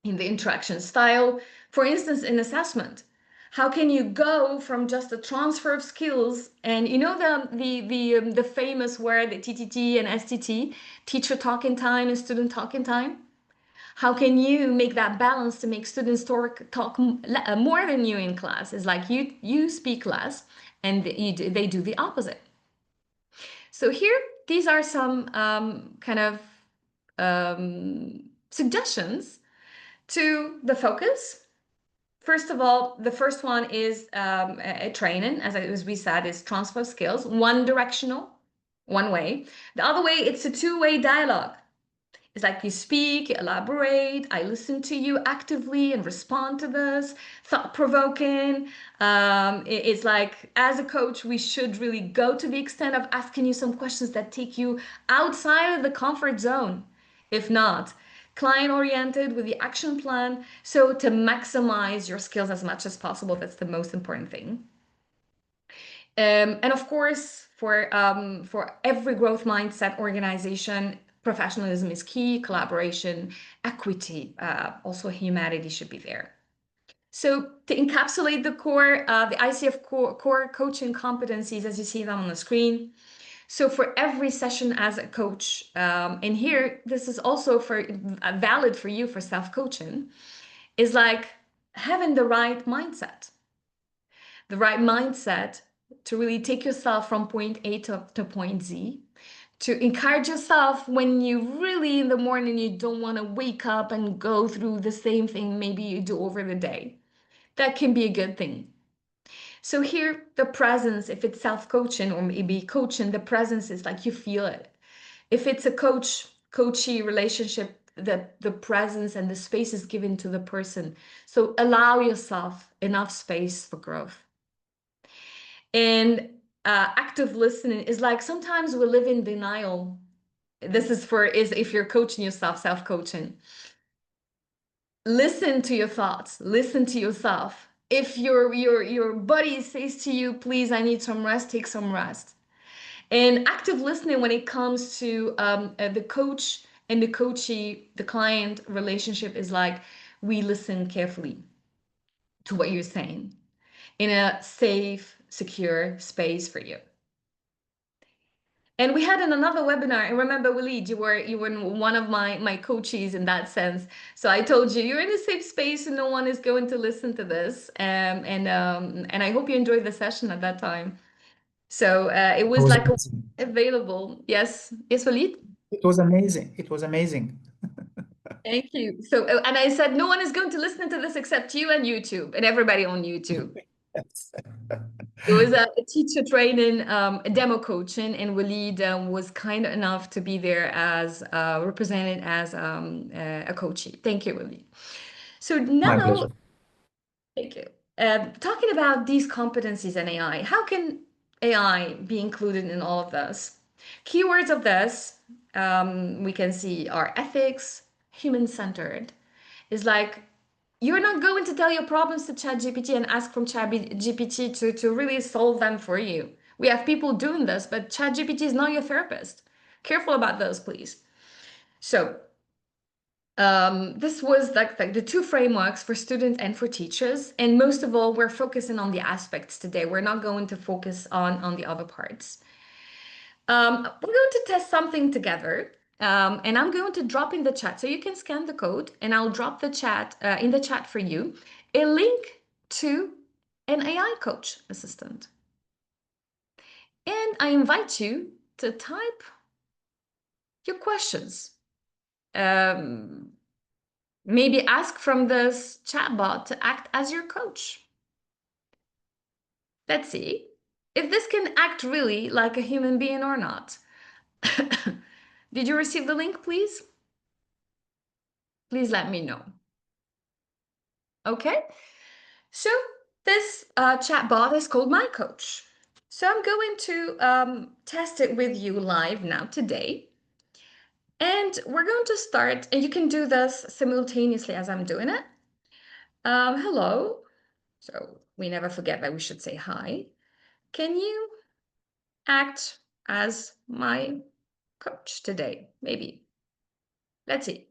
in the interaction style. For instance, in assessment, how can you go from just a transfer of skills and you know the famous word, the TTT and STT, teacher talking time and student talking time? How can you make that balance to make students talk more than you in class? It's like you speak less and they do the opposite. So here, these are some kind of suggestions to the focus. First of all, the first one is a training, as we said, is transfer skills, one directional, one way. The other way, it's a two-way dialogue. It's like you speak, you elaborate, I listen to you actively and respond to this, thought-provoking. It's like, as a coach, we should really go to the extent of asking you some questions that take you outside of the comfort zone. If not, client-oriented with the action plan. So to maximize your skills as much as possible, that's the most important thing. And of course, for every growth mindset organization, professionalism is key, collaboration, equity, also humanity should be there. So to encapsulate the ICF core coaching competencies, as you see them on the screen. So for every session as a coach, and here, this is also valid for you for self-coaching, is like having the right mindset. The right mindset to really take yourself from point A to point Z, to encourage yourself when you really in the morning you don't want to wake up and go through the same thing maybe you do over the day. That can be a good thing. So here, the presence, if it's self-coaching or maybe coaching, the presence is like you feel it. If it's a coachee relationship, the presence and the space is given to the person. So allow yourself enough space for growth. And active listening is like sometimes we live in denial. This is if you're coaching yourself, self-coaching. Listen to your thoughts, listen to yourself. If your body says to you, please, I need some rest, take some rest. And active listening when it comes to the coach and the coachee, the client relationship is like we listen carefully to what you're saying in a safe, secure space for you. And we had in another webinar, and remember, Walid, you were one of my coaches in that sense. So I told you you're in a safe space and no one is going to listen to this. And I hope you enjoyed the session at that time. So it It was was like amazing. available. Yes, yes, Walid. It was amazing. It was amazing. Thank you. So and I said no one is going to listen to this except you and YouTube and everybody on YouTube. Yes. It was a teacher training, a demo coaching, and Walid was kind enough to be there as represented as a coachee. Thank you, Walid. So My now, pleasure. thank you. Talking about these competencies in AI, how can AI be included in all of this? Keywords of this we can see are ethics, human-centered. Is like you're not going to tell your problems to ChatGPT and ask from ChatGPT to really solve them for you. We have people doing this, but ChatGPT is not your therapist. Careful about those, please. So this was like the two frameworks for students and for teachers. And most of all, we're focusing on the aspects today. We're not going to focus on the other parts. We're going to test something together. And I'm going to drop in the chat. So you can scan the code and I'll drop the chat in the chat for you, a link to an AI coach assistant. And I invite you to type your questions. Um, Maybe ask from this chatbot to act as your coach. Let's see if this can act really like a human being or not. Did you receive the link, please? Please let me know. Okay, so this chatbot is called My Coach. So I'm going to test it with you live now today. And we're going to start, and you can do this simultaneously as I'm doing it. Hello. So we never forget that we should say hi. Can you act as my coach today? Maybe. Let's see.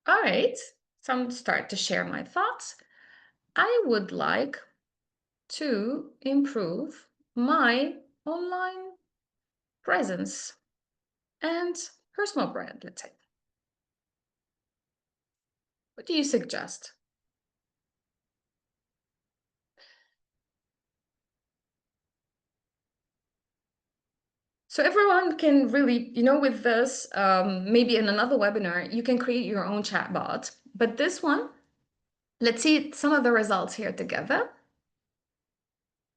All right. So I'm start to share my thoughts. I would like to improve my online presence and personal brand, let's say. What do you suggest? So everyone can really, with this, maybe in another webinar, you can create your own chatbot. But this one, let's see some of the results here together.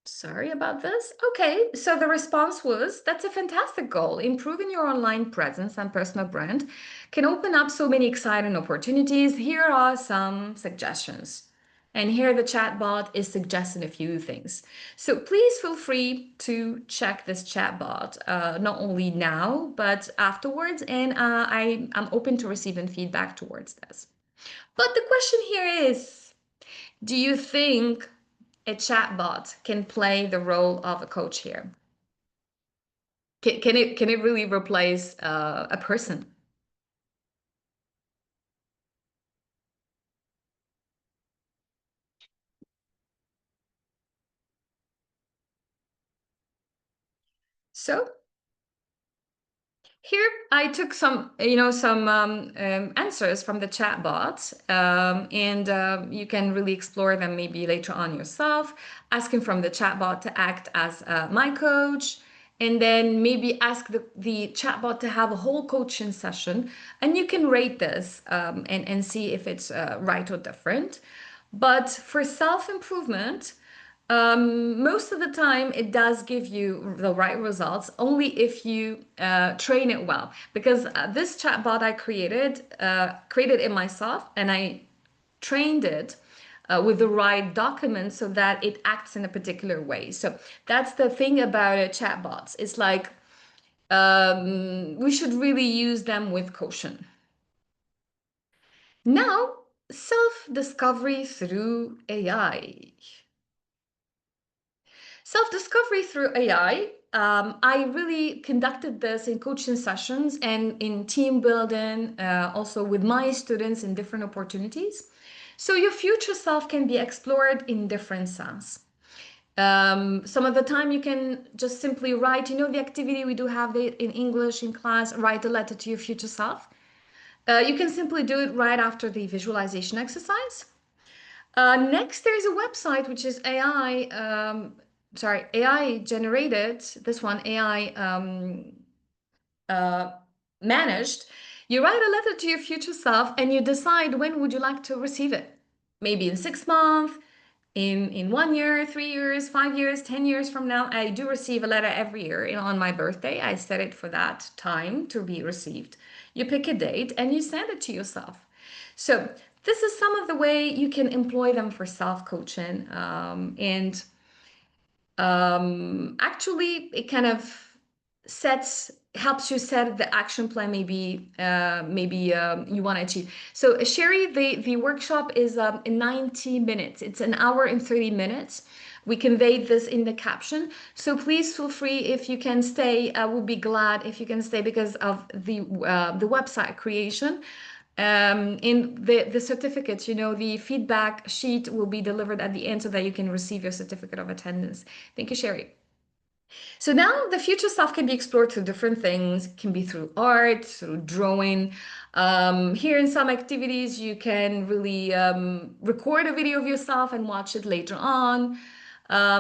Sorry about this. Okay, so the response was, that's a fantastic goal. Improving your online presence and personal brand can open up so many exciting opportunities. Here are some suggestions. And here the chatbot is suggesting a few things. So please feel free to check this chatbot, not only now, but afterwards. And I'm open to receiving feedback towards this. But the question here is, do you think a chatbot can play the role of a coach here? Can it really replace a person? So here I took some answers from the chatbot, and you can really explore them maybe later on yourself. Asking from the chatbot to act as my coach, and then maybe ask the chatbot to have a whole coaching session, and you can rate this and see if it's right or different. But for self-improvement, most of the time, it does give you the right results only if you train it well. Because this chatbot I created it myself, and I trained it with the right documents so that it acts in a particular way. So that's the thing about chatbots. It's like we should really use them with caution. Now, self-discovery through AI. Self-discovery through AI. I really conducted this in coaching sessions and in team building, also with my students in different opportunities. So your future self can be explored in different sense. Some of the time you can just simply write, the activity we do have it in English in class, write a letter to your future self. You can simply do it right after the visualization exercise. Next, there's a website which is AI generated. This one, AI uh, managed. You write a letter to your future self and you decide when would you like to receive it. Maybe in 6 months, in 1 year, 3 years, 5 years, 10 years from now. I do receive a letter every year on my birthday. I set it for that time to be received. You pick a date and you send it to yourself. So this is some of the way you can employ them for self-coaching. And actually, it kind of helps you set the action plan maybe you want to achieve. So Sherry, the workshop is in 90 minutes. It's an hour and 30 minutes. We conveyed this in the caption. So please feel free if you can stay. I will be glad if you can stay because of the website creation. In the certificate, the feedback sheet will be delivered at the end so that you can receive your certificate of attendance. Thank you, Sherry. So now the future self can be explored through different things. It can be through art, through drawing. Here in some activities, you can really record a video of yourself and watch it later on.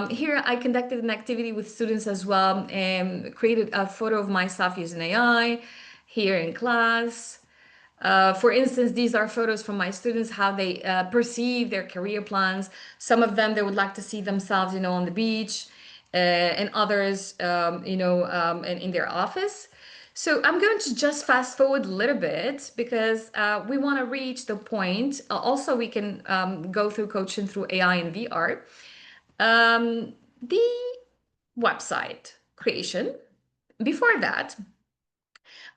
Here, I conducted an activity with students as well and created a photo of myself using AI here in class. For instance, these are photos from my students, how they perceive their career plans. Some of them, they would like to see themselves, on the beach, and others, in their office. So I'm going to just fast forward a little bit because we want to reach the point. Also, we can go through coaching through AI and VR. The website creation. Before that,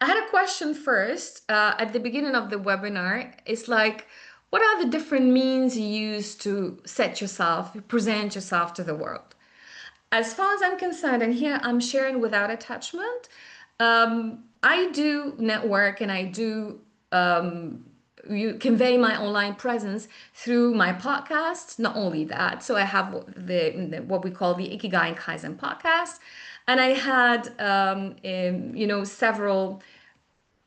I had a question first at the beginning of the webinar. It's like, what are the different means you use to set yourself, present yourself to the world? As far as I'm concerned, and here I'm sharing without attachment, I do network and I do you convey my online presence through my podcast. Not only that, so I have what we call the Ikigai and Kaizen podcast, and I had several,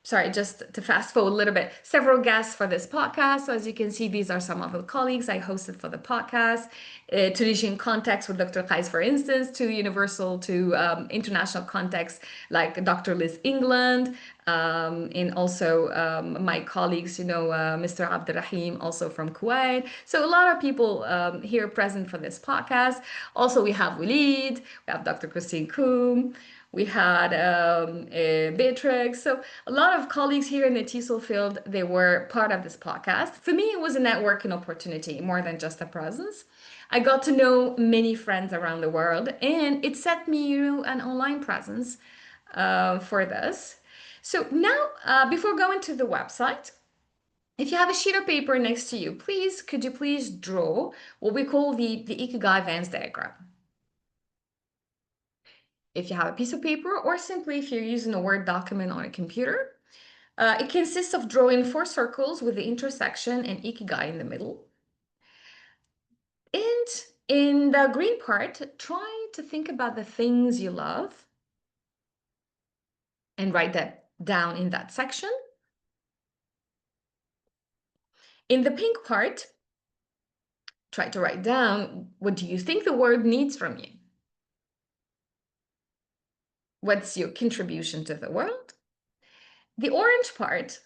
sorry, just to fast forward a little bit, several guests for this podcast. So as you can see, these are some of the colleagues I hosted for the podcast. Tunisian context with Dr. Qais, for instance, to universal, to international context like Dr. Liz England, and also my colleagues, Mr. Abdurrahim, also from Kuwait. So a lot of people here present for this podcast. Also, we have Walid, we have Dr. Christine Koum, we had Beatrix. So a lot of colleagues here in the TESOL field, they were part of this podcast. For me, it was a networking opportunity more than just a presence. I got to know many friends around the world, and it set me an online presence for this. So now, before going to the website, if you have a sheet of paper next to you, could you please draw what we call the Ikigai Venn diagram? If you have a piece of paper, or simply if you're using a Word document on a computer, it consists of drawing 4 circles with the intersection and Ikigai in the middle. And in the green part, try to think about the things you love and write that down in that section. In the pink part, try to write down, what do you think the world needs from you? What's your contribution to the world? The orange part,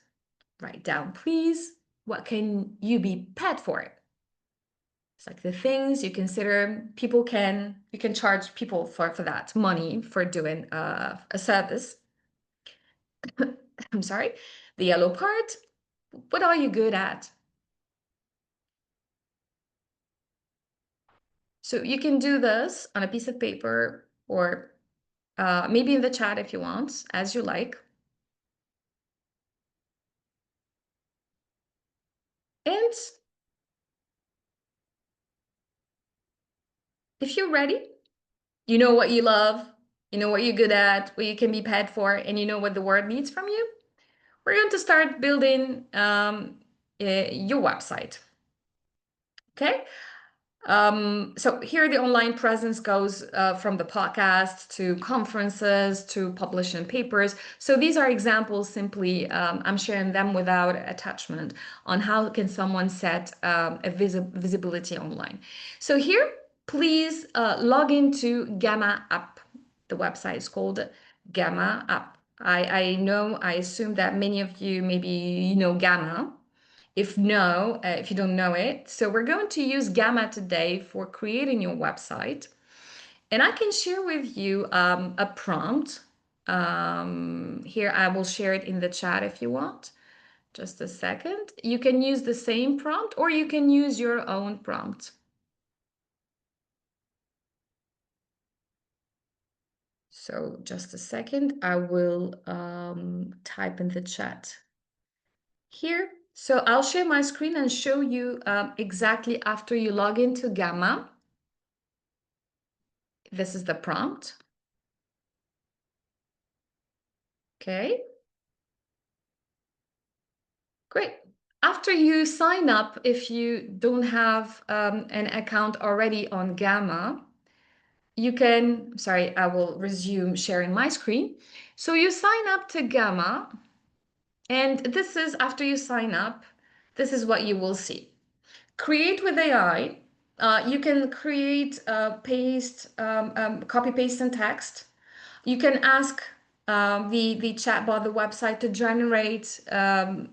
write down, please, what can you be paid for? It's like the things you consider you can charge people for that money for doing a service. I'm sorry. The yellow part, what are you good at? So you can do this on a piece of paper or maybe in the chat if you want, as you like. And if you're ready, you know what you love, you know what you're good at, what you can be paid for, and you know what the world needs from you, we're going to start building your website. Okay. So here the online presence goes from the podcast to conferences to publishing papers. So these are examples simply, I'm sharing them without attachment on how can someone set a visibility online. So here, please log into Gamma app. The website is called Gamma app. I assume that many of you maybe know Gamma. If no, if you don't know it. So we're going to use Gamma today for creating your website. And I can share with you a prompt. Here, I will share it in the chat if you want. Just a second. You can use the same prompt or you can use your own prompt. So just a second, I will type in the chat here. So I'll share my screen and show you exactly after you log into Gamma. This is the prompt. Okay. Great. After you sign up, if you don't have an account already on Gamma, you can, sorry, I will resume sharing my screen. So you sign up to Gamma, and this is after you sign up, this is what you will see. Create with AI. You can create, copy paste and text. You can ask the chatbot, the website to generate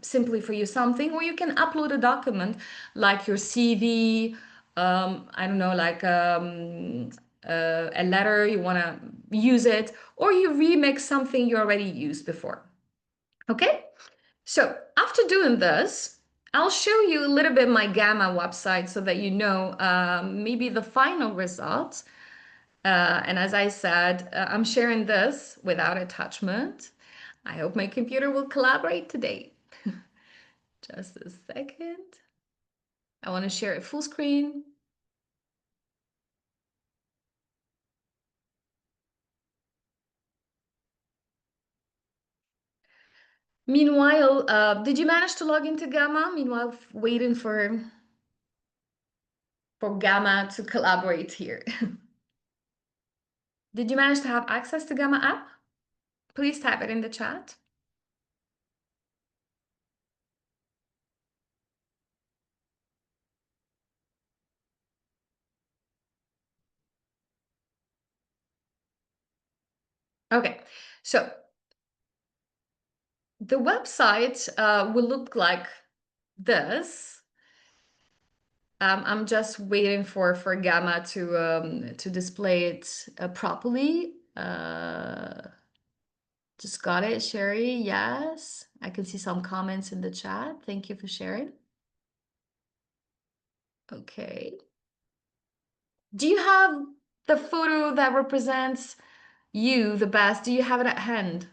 simply for you something, or you can upload a document like your CV, I don't know, like a letter, you want to use it, or you remix something you already used before. Okay? So after doing this, I'll show you a little bit my Gamma website so that you know maybe the final results. And as I said, I'm sharing this without attachment. I hope my computer will collaborate today. Just a second. I want to share it full screen. Meanwhile, did you manage to log into Gamma? Meanwhile, waiting for Gamma to collaborate here. Did you manage to have access to Gamma app? Please type it in the chat. Okay, so the website will look like this. I'm just waiting for Gamma to display it properly. Just got it, Sherry. Yes, I can see some comments in the chat. Thank you for sharing. Okay. Do you have the photo that represents you the best? Do you have it at hand?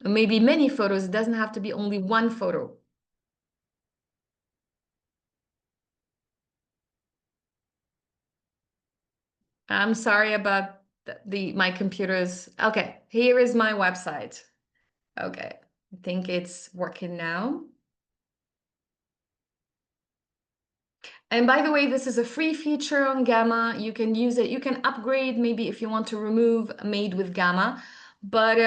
Or maybe many photos. It doesn't have to be only one photo. I'm sorry about my computers. Okay, here is my website. Okay, I think it's working now. And by the way, this is a free feature on Gamma. You can use it. You can upgrade maybe if you want to remove Made with Gamma. But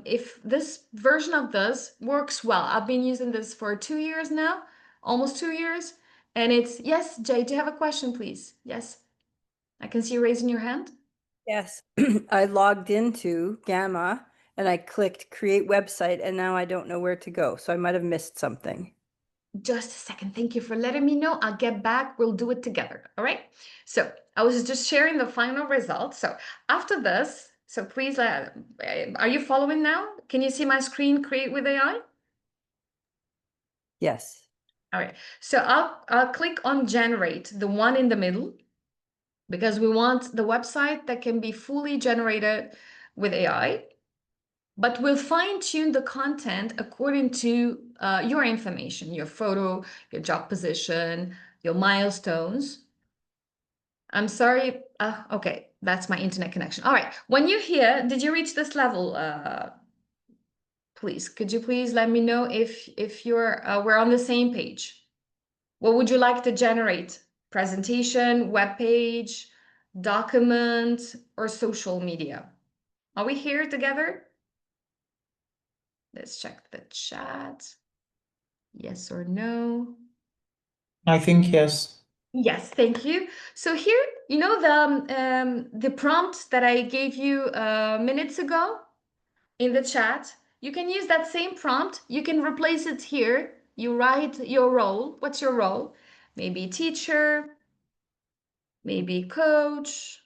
if this version of this works well, I've been using this for 2 years now, almost 2 years. And it's, yes, Jay, do you have a question, please? Yes, I can see you raising your hand. Yes, I logged into Gamma and I clicked create website and now I don't know where to go. So I might have missed something. Just a second. Thank you for letting me know. I'll get back. We'll do it together. All right. So I was just sharing the final results. So after this, so please, are you following now? Can you see my screen create with AI? Yes. All right. So I'll click on generate, the one in the middle, because we want the website that can be fully generated with AI. But we'll fine tune the content according to your information, your photo, your job position, your milestones. I'm sorry. Okay, that's my internet connection. All right. When you're here, did you reach this level? Please, could you please let me know if you're we're on the same page? What would you like to generate? Presentation, web page, document, or social media? Are we here together? Let's check the chat. Yes or no? I think yes. Yes, thank you. So here, you know the prompt that I gave you minutes ago in the chat? You can use that same prompt. You can replace it here. You write your role. What's your role? Maybe teacher, maybe coach.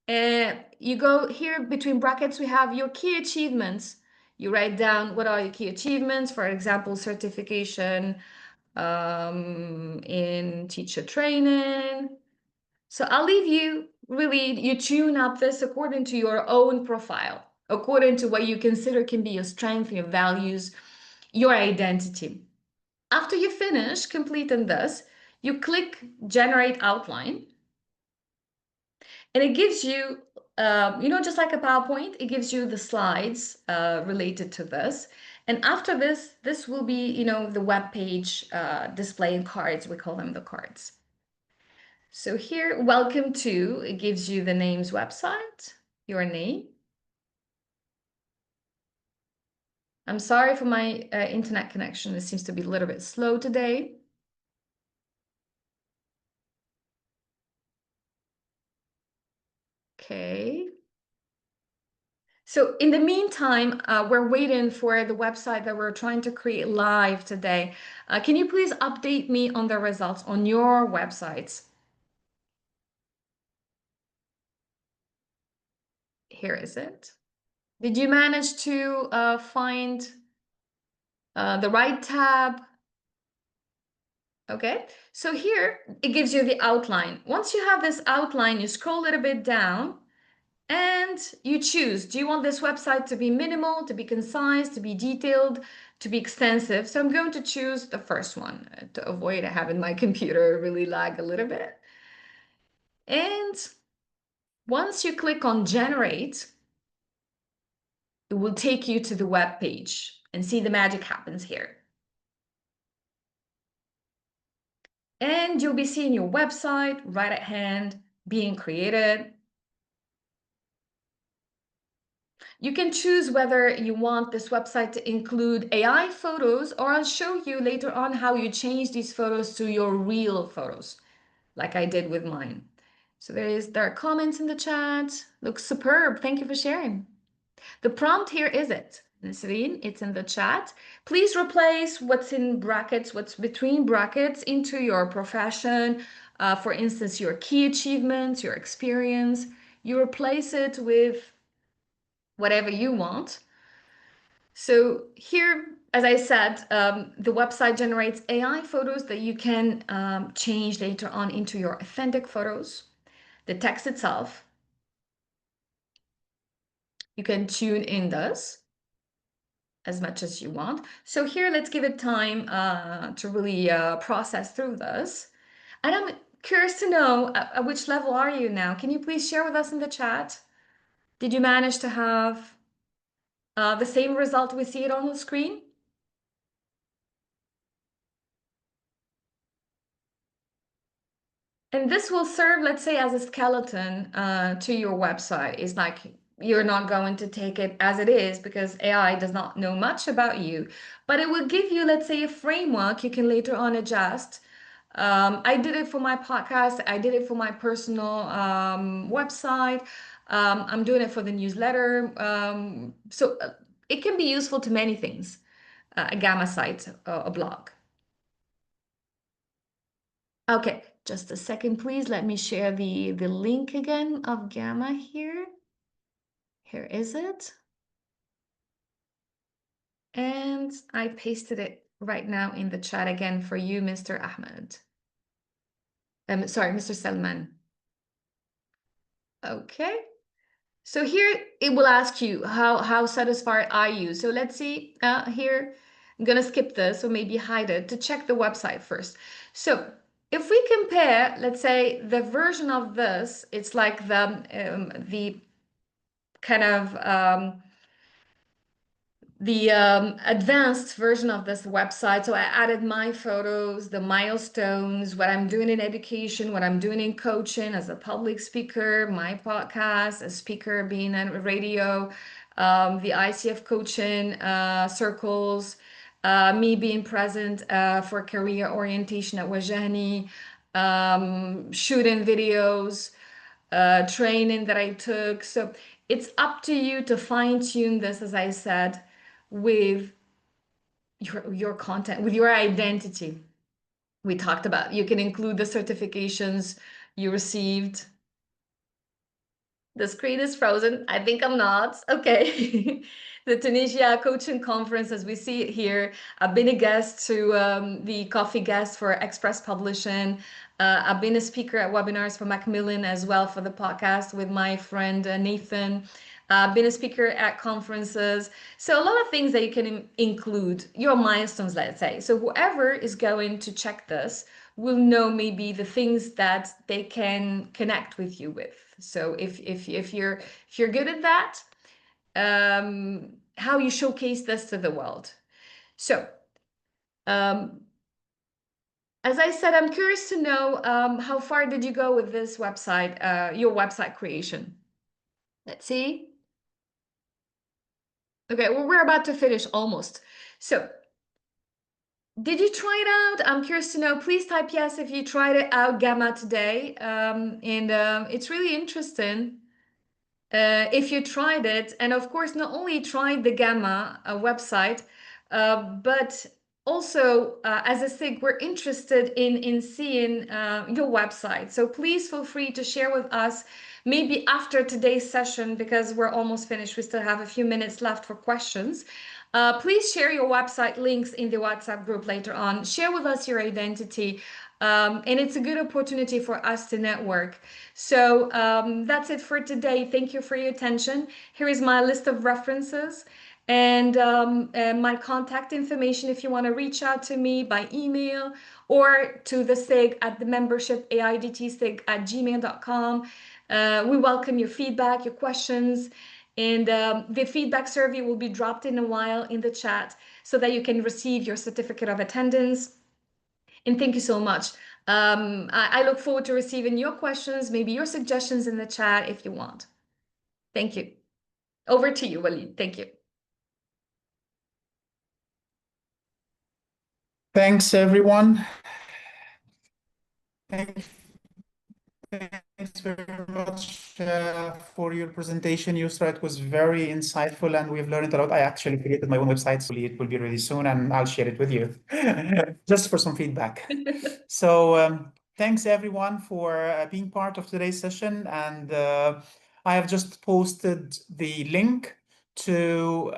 You go here between brackets, we have your key achievements. You write down what are your key achievements, for example, certification in teacher training. So I'll leave you really, you tune up this according to your own profile, according to what you consider can be your strength, your values, your identity. After you finish completing this, you click generate outline. And it gives you, just like a PowerPoint, it gives you the slides related to this. And after this will be, the web page displaying cards. We call them the cards. So here, welcome to, it gives you the name's website, your name. I'm sorry for my internet connection. It seems to be a little bit slow today. Okay. So in the meantime, we're waiting for the website that we're trying to create live today. Can you please update me on the results on your websites? Here is it. Did you manage to find the right tab? Okay, so here it gives you the outline. Once you have this outline, you scroll a little bit down and you choose, do you want this website to be minimal, to be concise, to be detailed, to be extensive? So I'm going to choose the first one to avoid having my computer really lag a little bit. And once you click on generate, it will take you to the web page and see the magic happens here. And you'll be seeing your website right at hand being created. You can choose whether you want this website to include AI photos, or I'll show you later on how you change these photos to your real photos, like I did with mine. So there are comments in the chat. Looks superb. Thank you for sharing. The prompt here is it. Nasreen, it's in the chat. Please replace what's in brackets, what's between brackets into your profession. For instance, your key achievements, your experience. You replace it with whatever you want. So here, as I said, the website generates AI photos that you can change later on into your authentic photos. The text itself, you can tune in this as much as you want. So here, let's give it time to really process through this. And I'm curious to know, at which level are you now? Can you please share with us in the chat? Did you manage to have the same result we see it on the screen? And this will serve, let's say, as a skeleton to your website. It's like you're not going to take it as it is because AI does not know much about you, but it will give you, let's say, a framework you can later on adjust. I did it for my podcast. I did it for my personal website. I'm doing it for the newsletter. So it can be useful to many things, a Gamma site, a blog. Okay, just a second, please. Let me share the link again of Gamma here. Here is it. And I pasted it right now in the chat again for you, Mr. Ahmed. Sorry, Mr. Salman. Okay. So here it will ask you how satisfied are you? So let's see here. I'm gonna skip this or maybe hide it to check the website first. So if we compare, let's say the version of this, it's like the kind of the advanced version of this website. So I added my photos, the milestones, what I'm doing in education, what I'm doing in coaching as a public speaker, my podcast, a speaker being on radio, the ICF coaching circles, me being present for career orientation at Wajahni, shooting videos, training that I took. So it's up to you to fine tune this, as I said, with your content, with your identity. We talked about you can include the certifications you received. The screen is frozen. I think I'm not. Okay. The Tunisia Coaching Conference, as we see it here. I've been a guest to the coffee guest for Express Publishing. I've been a speaker at webinars for Macmillan as well for the podcast with my friend Nathan. I've been a speaker at conferences. So a lot of things that you can include, your milestones, let's say. So whoever is going to check this will know maybe the things that they can connect with you with. So if you're good at that, how you showcase this to the world. So, as I said, I'm curious to know how far did you go with this website, your website creation? Let's see. Okay, well, we're about to finish almost. So, did you try it out? I'm curious to know. Please type yes if you tried it out, Gamma, today. It's really interesting if you tried it. And of course, not only tried the Gamma website, but also as a SIG, we're interested in seeing your website. So please feel free to share with us, maybe after today's session, because we're almost finished. We still have a few minutes left for questions. Please share your website links in the WhatsApp group later on. Share with us your identity. And it's a good opportunity for us to network. So that's it for today. Thank you for your attention. Here is my list of references and my contact information if you want to reach out to me by email or to the SIG at the membership aidsig@gmail.com. We welcome your feedback, your questions. And the feedback survey will be dropped in a while in the chat so that you can receive your certificate of attendance. And thank you so much. I look forward to receiving your questions, maybe your suggestions in the chat if you want. Thank you. Over to you, Walid. Thank you. Thanks, everyone. Thanks very much for your presentation, Yusra. It was very insightful and we've learned a lot. I actually created my own website, so it will be ready soon and I'll share it with you just for some feedback. So thanks everyone for being part of today's session. And I have just posted the link to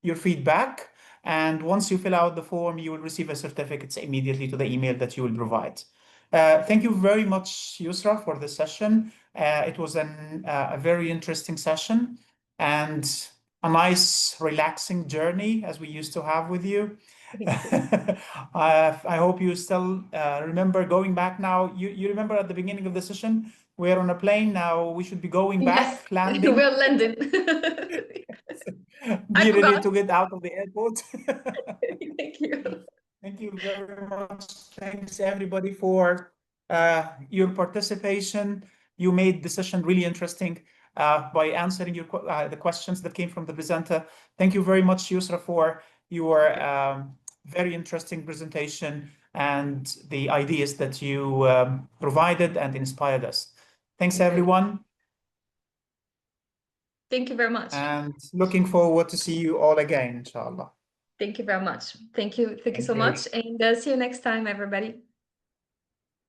your feedback. And once you fill out the form, you will receive a certificate immediately to the email that you will provide. Thank you very much, Yusra, for the session. It was a very interesting session and a nice, relaxing journey as we used to have with you. I hope you still remember going back now. You remember at the beginning of the session, we're on a plane now. We should be going back, Yes, landing. we're London. Be ready to get out of the airport. Thank you. Thank you very much. Thanks everybody for your participation. You made the session really interesting by answering the questions that came from the presenter. Thank you very much, Yusra, for your very interesting presentation and the ideas that you provided and inspired us. Thanks, everyone. Thank you very much. And looking forward to see you all again, inshallah. Thank you very much. Thank you. Thank you so much. And see you next time, everybody.